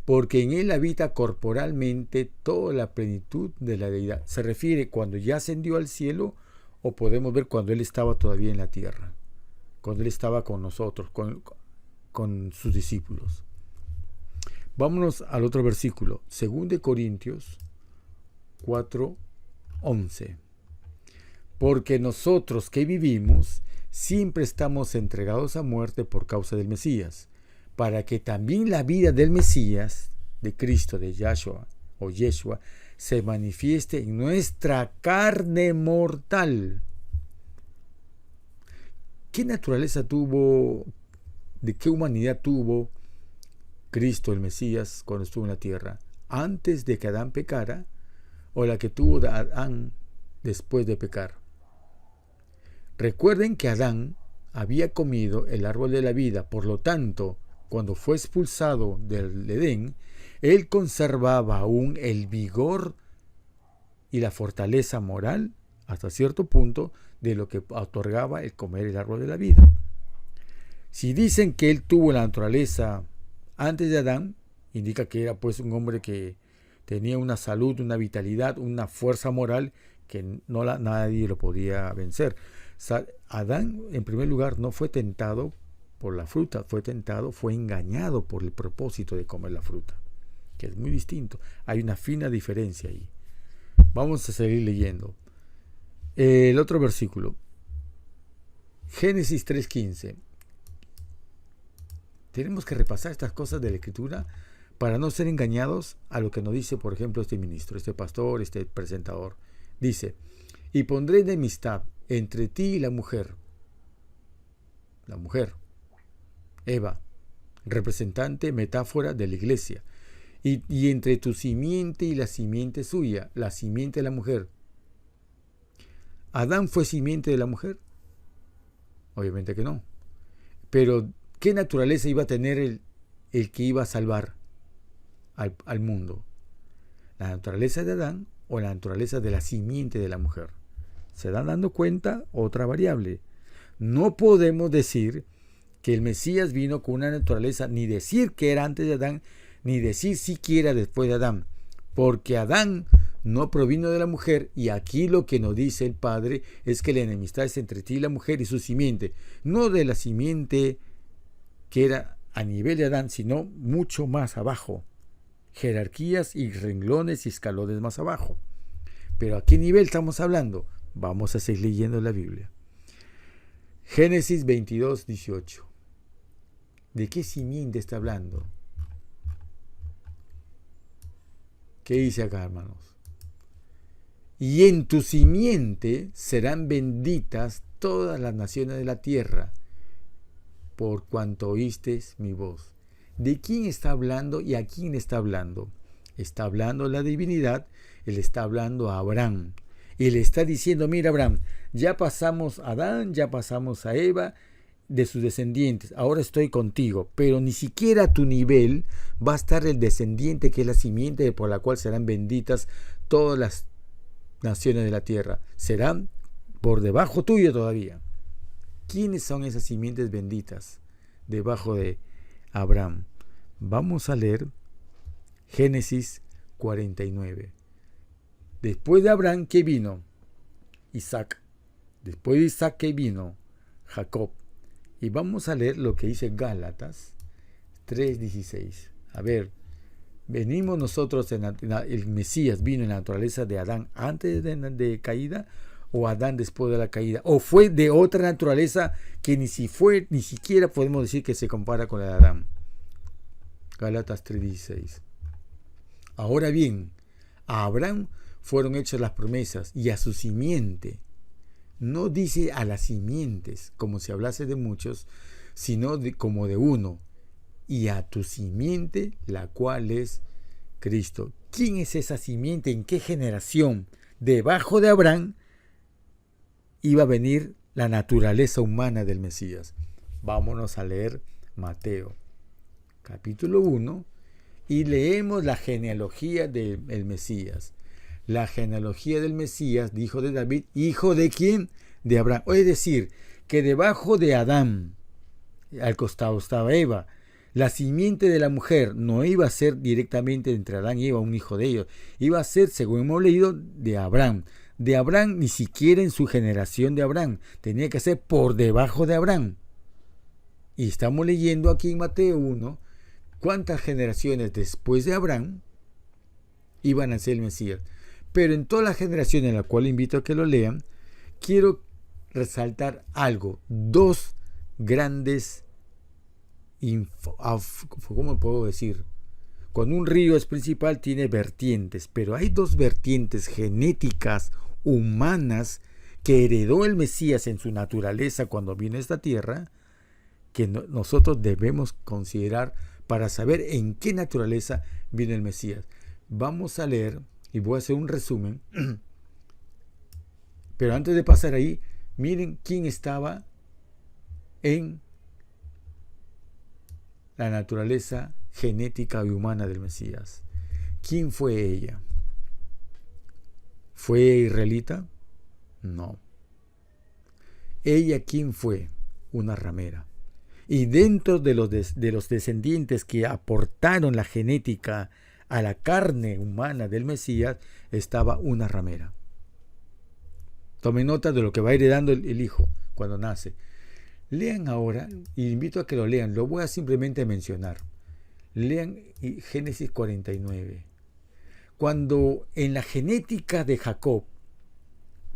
Porque en él habita corporalmente toda la plenitud de la deidad. ¿Se refiere cuando ya ascendió al cielo o podemos ver cuando él estaba todavía en la tierra? Cuando él estaba con nosotros, con sus discípulos. Vámonos al otro versículo. 2 Corintios 4:11. Porque nosotros que vivimos siempre estamos entregados a muerte por causa del Mesías, para que también la vida del Mesías, de Cristo, de Yahshua o Yeshua, se manifieste en nuestra carne mortal. ¿Qué naturaleza tuvo, de qué humanidad tuvo Cristo, el Mesías, cuando estuvo en la tierra? ¿Antes de que Adán pecara o la que tuvo Adán después de pecar? Recuerden que Adán había comido el árbol de la vida, por lo tanto, cuando fue expulsado del Edén, él conservaba aún el vigor y la fortaleza moral, hasta cierto punto, de lo que otorgaba el comer el árbol de la vida. Si dicen que él tuvo la naturaleza antes de Adán, indica que era pues un hombre que tenía una salud, una vitalidad, una fuerza moral que nadie lo podía vencer. Adán, en primer lugar, no fue tentado por la fruta, fue engañado por el propósito de comer la fruta, que es muy distinto. Hay una fina diferencia ahí. Vamos a seguir leyendo. El otro versículo, Génesis 3:15. Tenemos que repasar estas cosas de la Escritura para no ser engañados a lo que nos dice, por ejemplo, este ministro, este pastor, este presentador. Dice, y pondré enemistad entre ti y la mujer, Eva, representante, metáfora de la iglesia, y entre tu simiente y la simiente suya, la simiente de la mujer. ¿Adán fue simiente de la mujer? Obviamente que no. Pero, ¿qué naturaleza iba a tener el que iba a salvar al mundo? ¿La naturaleza de Adán o la naturaleza de la simiente de la mujer? ¿Se dan dando cuenta? Otra variable. No podemos decir que el Mesías vino con una naturaleza, ni decir que era antes de Adán, ni decir siquiera después de Adán, porque Adán no provino de la mujer, y aquí lo que nos dice el Padre es que la enemistad es entre ti y la mujer y su simiente, no de la simiente que era a nivel de Adán, sino mucho más abajo, jerarquías y renglones y escalones más abajo. Pero ¿a qué nivel estamos hablando? Vamos a seguir leyendo la Biblia. Génesis 22:18. ¿De qué simiente está hablando? ¿Qué dice acá, hermanos? Y en tu simiente serán benditas todas las naciones de la tierra, por cuanto oíste mi voz. ¿De quién está hablando y a quién está hablando? Está hablando la divinidad, él está hablando a Abraham. Y le está diciendo, mira Abraham, ya pasamos a Adán, ya pasamos a Eva, de sus descendientes, ahora estoy contigo, pero ni siquiera a tu nivel va a estar el descendiente que es la simiente por la cual serán benditas todas las naciones de la tierra. Serán por debajo tuyo todavía. ¿Quiénes son esas simientes benditas? debajo de Abraham. Vamos a leer Génesis 49. Después de Abraham, ¿qué vino? Isaac. Después de Isaac, ¿qué vino? Jacob. Y vamos a leer lo que dice Gálatas 3:16. A ver, venimos nosotros, el Mesías vino en la naturaleza de Adán antes de caída, o Adán después de la caída, o fue de otra naturaleza que ni siquiera podemos decir que se compara con la de Adán. Gálatas 3:16. Ahora bien, a Abraham fueron hechas las promesas y a su simiente. No dice a las simientes, como si hablase de muchos, sino como de uno. Y a tu simiente, la cual es Cristo. ¿Quién es esa simiente? ¿En qué generación? Debajo de Abraham iba a venir la naturaleza humana del Mesías. Vámonos a leer Mateo, capítulo 1, y leemos la genealogía del Mesías. La genealogía del Mesías, hijo de David, ¿hijo de quién? De Abraham. Es decir, que debajo de Adán, al costado estaba Eva. La simiente de la mujer no iba a ser directamente entre Adán y Eva, un hijo de ellos. Iba a ser, según hemos leído, de Abraham. De Abraham, ni siquiera en su generación de Abraham. Tenía que ser por debajo de Abraham. Y estamos leyendo aquí en Mateo 1, cuántas generaciones después de Abraham iban a ser el Mesías. Pero en todas las generaciones, en las cuales invito a que lo lean, quiero resaltar algo. Dos grandes, ¿cómo puedo decir? Cuando un río es principal, tiene vertientes, pero hay dos vertientes genéticas humanas que heredó el Mesías en su naturaleza cuando vino a esta tierra, que nosotros debemos considerar para saber en qué naturaleza vino el Mesías. Vamos a leer, y voy a hacer un resumen, pero antes de pasar ahí, miren quién estaba en la naturaleza genética y humana del Mesías. ¿Quién fue ella? ¿Fue israelita? No. ¿Ella quién fue? Una ramera. Y dentro de los descendientes que aportaron la genética a la carne humana del Mesías, estaba una ramera. Tomen nota de lo que va heredando el hijo cuando nace. Lean ahora, y invito a que lo lean, lo voy a simplemente mencionar. Lean Génesis 49. Cuando en la genética de Jacob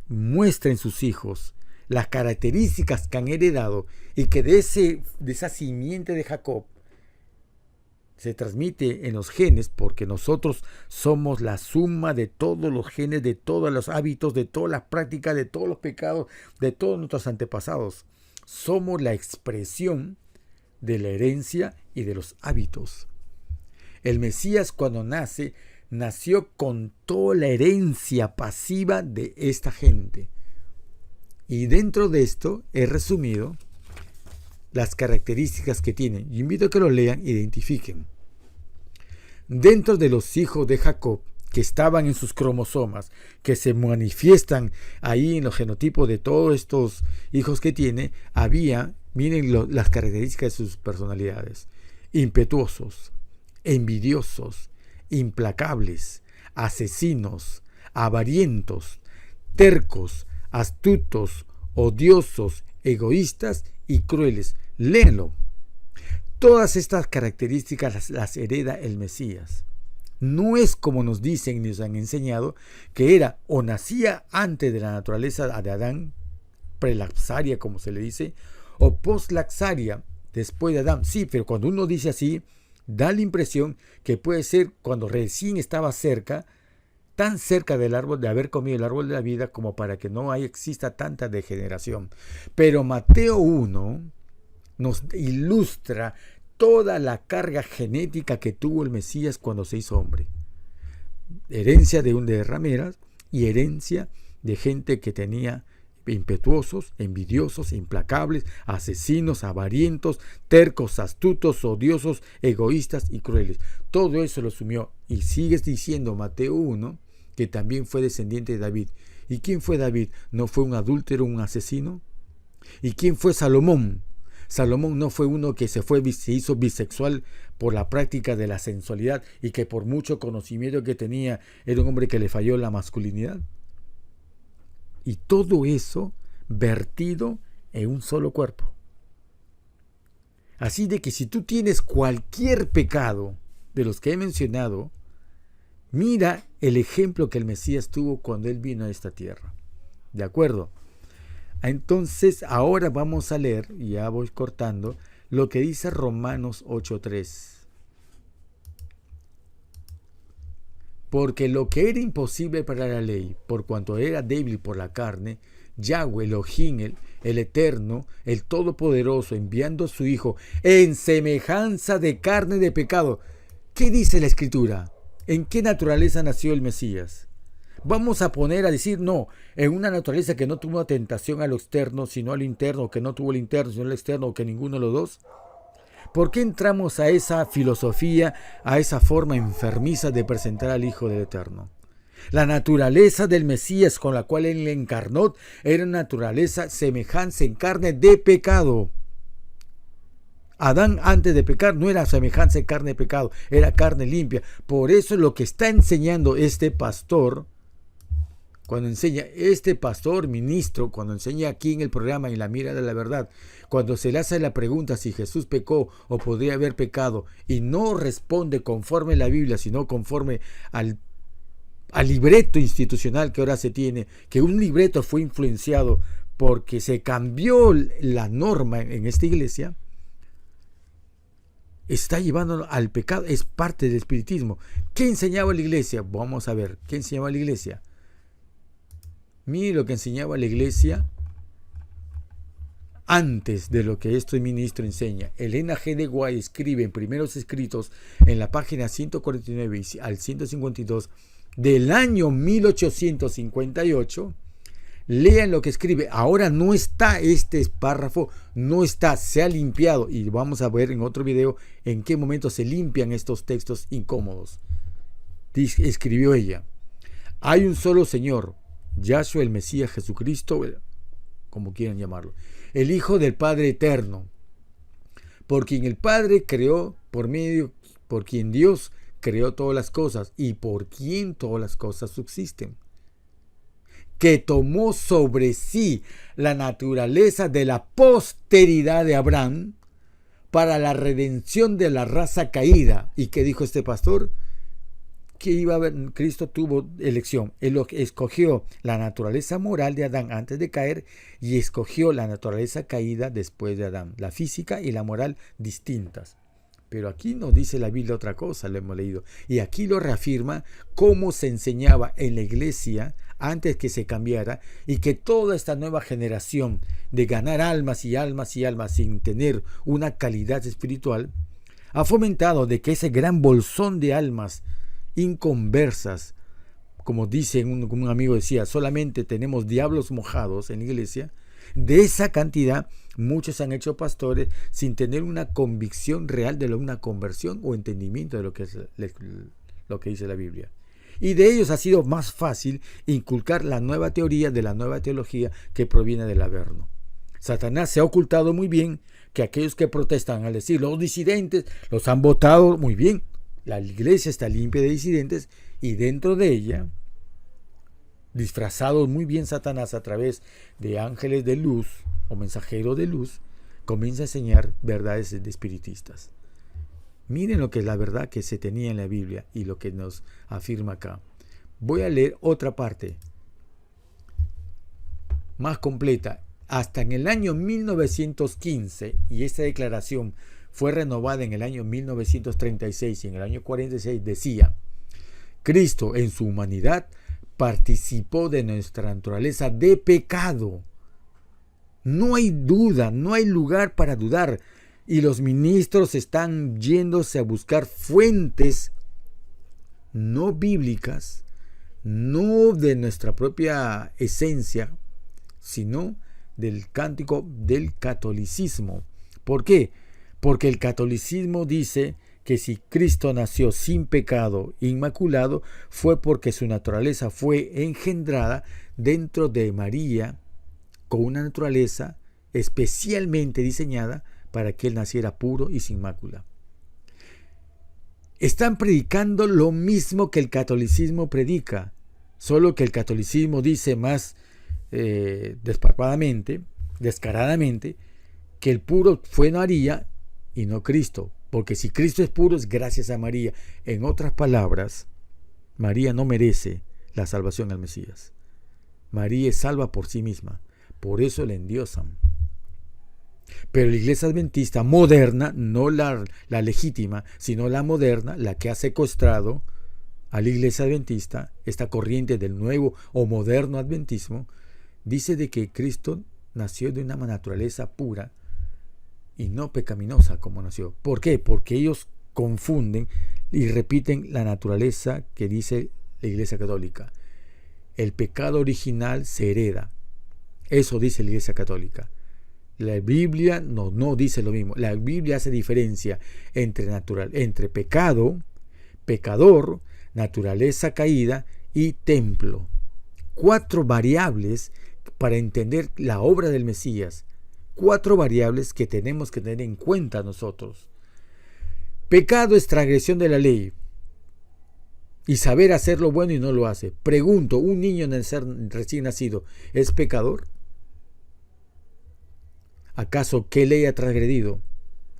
muestran sus hijos las características que han heredado y que de esa simiente de Jacob se transmite en los genes, porque nosotros somos la suma de todos los genes, de todos los hábitos, de todas las prácticas, de todos los pecados, de todos nuestros antepasados. Somos la expresión de la herencia y de los hábitos. El Mesías, cuando nació con toda la herencia pasiva de esta gente. Y dentro de esto he resumido las características que tienen. Yo invito a que lo lean e identifiquen. Dentro de los hijos de Jacob, que estaban en sus cromosomas, que se manifiestan ahí en los genotipos de todos estos hijos que tiene, había, miren las características de sus personalidades: impetuosos, envidiosos, implacables, asesinos, avarientos, tercos, astutos, odiosos, egoístas y crueles. Léanlo. Todas estas características las hereda el Mesías. No es como nos dicen y nos han enseñado, que era o nacía antes de la naturaleza de Adán, prelaxaria como se le dice, o postlaxaria después de Adán. Sí, pero cuando uno dice así, da la impresión que puede ser cuando recién estaba cerca, tan cerca del árbol, de haber comido el árbol de la vida, como para que no exista tanta degeneración. Pero Mateo 1 nos ilustra toda la carga genética que tuvo el Mesías cuando se hizo hombre. Herencia de rameras y herencia de gente que tenía impetuosos, envidiosos, implacables, asesinos, avarientos, tercos, astutos, odiosos, egoístas y crueles. Todo eso lo sumió. Y sigues diciendo Mateo 1 que también fue descendiente de David. ¿Y quién fue David? ¿No fue un adúltero, un asesino? ¿Y quién fue Salomón? Salomón no fue uno que se hizo bisexual por la práctica de la sensualidad y que por mucho conocimiento que tenía era un hombre que le falló la masculinidad. Y todo eso vertido en un solo cuerpo. Así de que si tú tienes cualquier pecado de los que he mencionado, mira el ejemplo que el Mesías tuvo cuando él vino a esta tierra. ¿De acuerdo? Entonces ahora vamos a leer, y ya voy cortando, lo que dice Romanos 8:3. Porque lo que era imposible para la ley, por cuanto era débil por la carne, Yahweh Elohim, el Eterno, el Todopoderoso, enviando a su Hijo en semejanza de carne de pecado. ¿Qué dice la Escritura? ¿En qué naturaleza nació el Mesías? Vamos a poner a decir, no, en una naturaleza que no tuvo tentación a lo externo, sino a lo interno, que no tuvo el interno, sino el externo, o que ninguno de los dos. ¿Por qué entramos a esa filosofía, a esa forma enfermiza de presentar al Hijo del Eterno? La naturaleza del Mesías con la cual él encarnó era una naturaleza semejanza en carne de pecado. Adán antes de pecar no era semejanza en carne de pecado, era carne limpia. Por eso lo que está enseñando este pastor, cuando enseña este pastor ministro, cuando enseña aquí en el programa en la mira de la verdad, cuando se le hace la pregunta si Jesús pecó o podría haber pecado y no responde conforme a la Biblia, sino conforme al libreto institucional que ahora se tiene, que un libreto fue influenciado porque se cambió la norma en esta iglesia, está llevando al pecado, es parte del espiritismo. ¿Qué enseñaba la iglesia? Vamos a ver, ¿qué enseñaba la iglesia? Mire lo que enseñaba la iglesia antes de lo que este ministro enseña. Elena G. de Guay escribe en Primeros Escritos, en la página 149 al 152, del año 1858, lean lo que escribe. Ahora no está este párrafo, no está, se ha limpiado, y vamos a ver en otro video en qué momento se limpian estos textos incómodos. Escribió ella: hay un solo Señor, Yahshua el Mesías Jesucristo, como quieran llamarlo, el Hijo del Padre Eterno, por quien el Padre creó, por quien Dios creó todas las cosas y por quien todas las cosas subsisten, que tomó sobre sí la naturaleza de la posteridad de Abraham para la redención de la raza caída. ¿Y qué dijo este pastor? Que iba a haber, Cristo tuvo elección. Él escogió la naturaleza moral de Adán antes de caer y escogió la naturaleza caída después de Adán. La física y la moral distintas. Pero aquí nos dice la Biblia otra cosa, lo hemos leído. Y aquí lo reafirma cómo se enseñaba en la iglesia antes que se cambiara, y que toda esta nueva generación de ganar almas y almas y almas sin tener una calidad espiritual ha fomentado de que ese gran bolsón de almas inconversas, como dice un amigo decía, solamente tenemos diablos mojados en la iglesia. De esa cantidad, muchos han hecho pastores sin tener una convicción real de una conversión o entendimiento de lo que dice la Biblia. Y de ellos ha sido más fácil inculcar la nueva teoría de la nueva teología que proviene del Averno. Satanás se ha ocultado muy bien que aquellos que protestan al decir los disidentes los han votado muy bien. La iglesia está limpia de disidentes y dentro de ella, disfrazados muy bien Satanás a través de ángeles de luz o mensajeros de luz, comienza a enseñar verdades de espiritistas. Miren lo que es la verdad que se tenía en la Biblia y lo que nos afirma acá. Voy a leer otra parte más completa. Hasta en el año 1915, y esta declaración fue renovada en el año 1936 y en el año 46, decía: Cristo en su humanidad participó de nuestra naturaleza de pecado. No hay duda, no hay lugar para dudar. Y los ministros están yéndose a buscar fuentes no bíblicas, no de nuestra propia esencia, sino del cántico del catolicismo. ¿Por qué? Porque el catolicismo dice que si Cristo nació sin pecado, inmaculado, fue porque su naturaleza fue engendrada dentro de María con una naturaleza especialmente diseñada para que él naciera puro y sin mácula. Están predicando lo mismo que el catolicismo predica, solo que el catolicismo dice más descaradamente, que el puro fue María y no Cristo, porque si Cristo es puro es gracias a María. En otras palabras, María no merece la salvación al Mesías. María es salva por sí misma, por eso la endiosan. Pero la iglesia adventista moderna, no la legítima, sino la moderna, la que ha secuestrado a la iglesia adventista, esta corriente del nuevo o moderno adventismo, dice de que Cristo nació de una naturaleza pura y no pecaminosa como nació. ¿Por qué? Porque ellos confunden y repiten la naturaleza que dice la Iglesia Católica. El pecado original se hereda. Eso dice la Iglesia Católica. La Biblia no dice lo mismo. La Biblia hace diferencia entre pecado, pecador, naturaleza caída y templo. 4 variables para entender la obra del Mesías. 4 variables que tenemos que tener en cuenta nosotros. Pecado es transgresión de la ley y saber hacer lo bueno y no lo hace. Pregunto, ¿un niño recién nacido es pecador? ¿Acaso qué ley ha transgredido?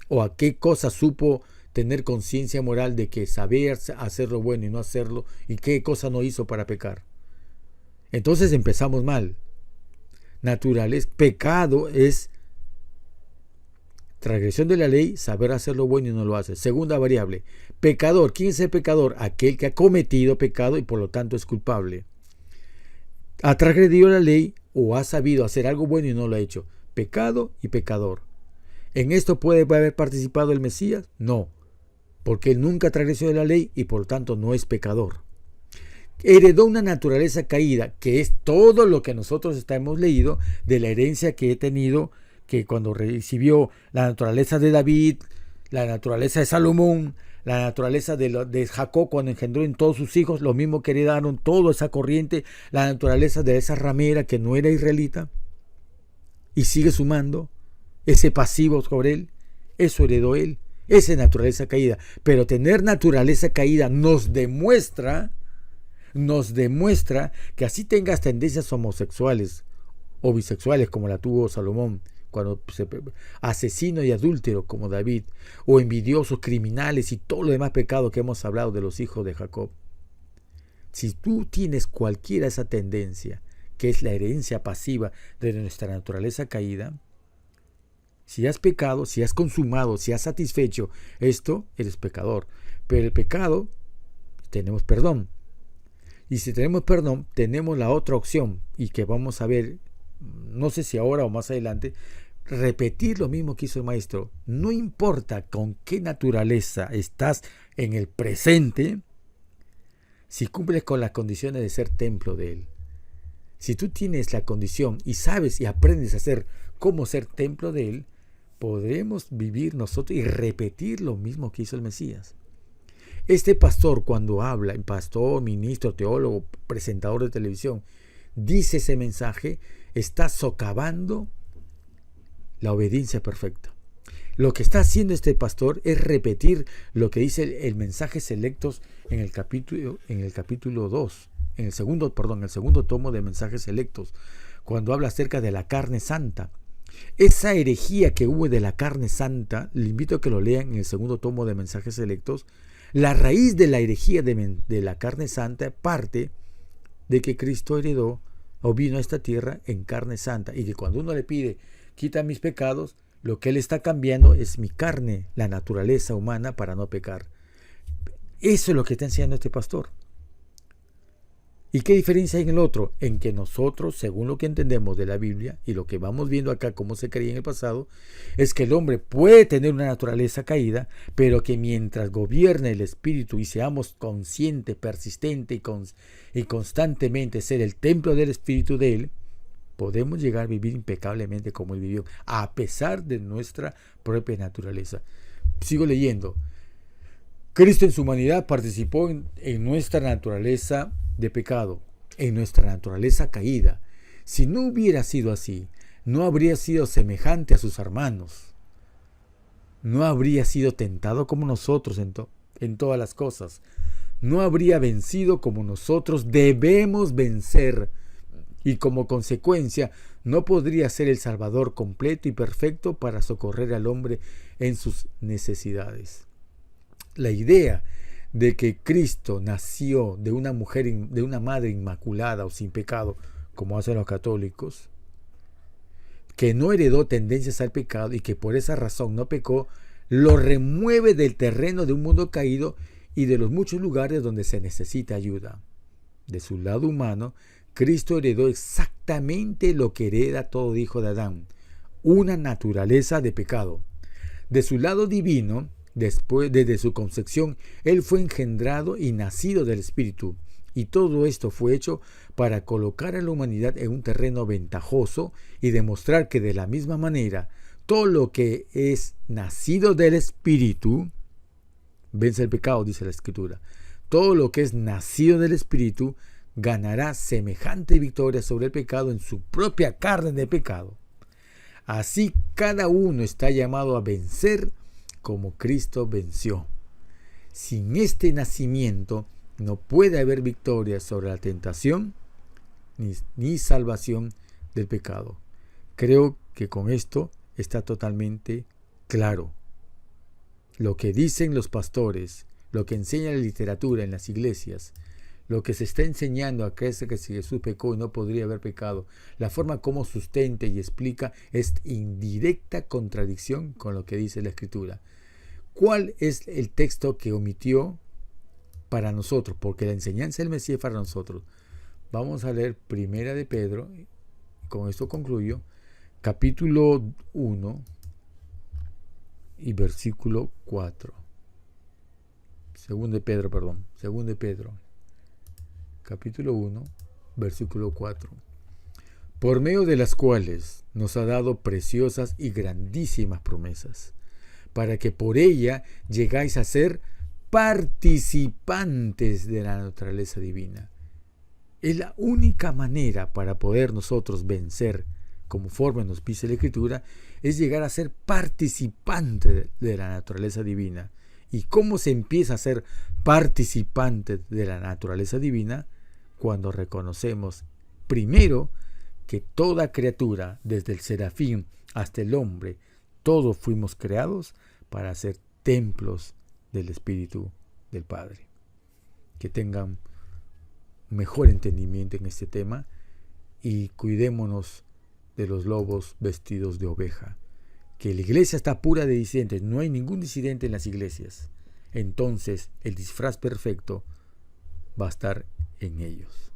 ¿O a qué cosa supo tener conciencia moral de que saber hacer lo bueno y no hacerlo? ¿Y qué cosa no hizo para pecar? Entonces empezamos mal. Pecado es transgresión de la ley, saber hacer lo bueno y no lo hace. Segunda variable, pecador. ¿Quién es el pecador? Aquel que ha cometido pecado y por lo tanto es culpable. Ha transgredido la ley o ha sabido hacer algo bueno y no lo ha hecho. Pecado y pecador. ¿En esto puede haber participado el Mesías? No, porque él nunca transgredió la ley y por lo tanto no es pecador. Heredó una naturaleza caída, que es todo lo que nosotros hemos leído de la herencia que he tenido, que cuando recibió la naturaleza de David, la naturaleza de Salomón, la naturaleza de Jacob cuando engendró en todos sus hijos, lo mismo que heredaron toda esa corriente, la naturaleza de esa ramera que no era israelita, y sigue sumando ese pasivo sobre él. Eso heredó él, esa naturaleza caída. Pero tener naturaleza caída nos demuestra que así tengas tendencias homosexuales o bisexuales como la tuvo Salomón, cuando asesino y adúltero como David, o envidiosos, criminales y todo lo demás pecado que hemos hablado de los hijos de Jacob. Si tú tienes cualquiera de esa tendencia, que es la herencia pasiva de nuestra naturaleza caída, si has pecado, si has consumado, si has satisfecho esto, eres pecador. Pero el pecado, tenemos perdón. Y si tenemos perdón, tenemos la otra opción, y que vamos a ver, no sé si ahora o más adelante, repetir lo mismo que hizo el Maestro. No importa con qué naturaleza estás en el presente, si cumples con las condiciones de ser templo de Él. Si tú tienes la condición y sabes y aprendes a hacer cómo ser templo de Él, podremos vivir nosotros y repetir lo mismo que hizo el Mesías. Este pastor, cuando habla, pastor, ministro, teólogo, presentador de televisión, dice ese mensaje, está socavando la obediencia perfecta. Lo que está haciendo este pastor es repetir lo que dice el mensaje selectos en el capítulo 2, en el segundo tomo de mensajes selectos, cuando habla acerca de la carne santa. Esa herejía que hubo de la carne santa, le invito a que lo lean en el segundo tomo de mensajes selectos. La raíz de la herejía de la carne santa parte de que Cristo heredó o vino a esta tierra en carne santa, y que cuando uno le pide, quita mis pecados, lo que él está cambiando es mi carne, la naturaleza humana, para no pecar. Eso es lo que está enseñando este pastor. ¿Y qué diferencia hay en el otro? En que nosotros, según lo que entendemos de la Biblia y lo que vamos viendo acá, cómo se creía en el pasado, es que el hombre puede tener una naturaleza caída, pero que mientras gobierne el espíritu y seamos conscientes, persistentes y constantemente ser el templo del espíritu de él, podemos llegar a vivir impecablemente como él vivió, a pesar de nuestra propia naturaleza. Sigo leyendo. Cristo en su humanidad participó en nuestra naturaleza de pecado, en nuestra naturaleza caída. Si no hubiera sido así, no habría sido semejante a sus hermanos. no habría sido tentado como nosotros en todas las cosas. No habría vencido como nosotros debemos vencer. Y como consecuencia, no podría ser el Salvador completo y perfecto para socorrer al hombre en sus necesidades. La idea de que Cristo nació de una mujer, de una madre inmaculada o sin pecado, como hacen los católicos, que no heredó tendencias al pecado y que por esa razón no pecó, lo remueve del terreno de un mundo caído y de los muchos lugares donde se necesita ayuda. De su lado humano, Cristo heredó exactamente lo que hereda todo hijo de Adán, una naturaleza de pecado. De su lado divino, desde su concepción, Él fue engendrado y nacido del Espíritu, y todo esto fue hecho para colocar a la humanidad en un terreno ventajoso y demostrar que de la misma manera, todo lo que es nacido del Espíritu vence el pecado, dice la Escritura. Todo lo que es nacido del Espíritu ganará semejante victoria sobre el pecado en su propia carne de pecado. Así cada uno está llamado a vencer como Cristo venció. Sin este nacimiento no puede haber victoria sobre la tentación ni salvación del pecado. Creo que con esto está totalmente claro. Lo que dicen los pastores, lo que enseña la literatura en las iglesias, lo que se está enseñando a creer que si Jesús pecó y no podría haber pecado, la forma como sustenta y explica es en directa contradicción con lo que dice la Escritura. ¿Cuál es el texto que omitió para nosotros? Porque la enseñanza del Mesías para nosotros. Vamos a leer Primera de Pedro, con esto concluyo, capítulo 1 y versículo 4. Según de Pedro, capítulo 1, versículo 4. Por medio de las cuales nos ha dado preciosas y grandísimas promesas, para que por ella llegáis a ser participantes de la naturaleza divina. Es la única manera para poder nosotros vencer, conforme nos dice la Escritura, es llegar a ser participante de la naturaleza divina. ¿Y cómo se empieza a ser participante de la naturaleza divina? Cuando reconocemos primero que toda criatura, desde el serafín hasta el hombre, todos fuimos creados para ser templos del Espíritu del Padre. Que tengan mejor entendimiento en este tema y cuidémonos de los lobos vestidos de oveja. Que la iglesia está pura de disidentes, no hay ningún disidente en las iglesias. Entonces el disfraz perfecto va a estar en ellos.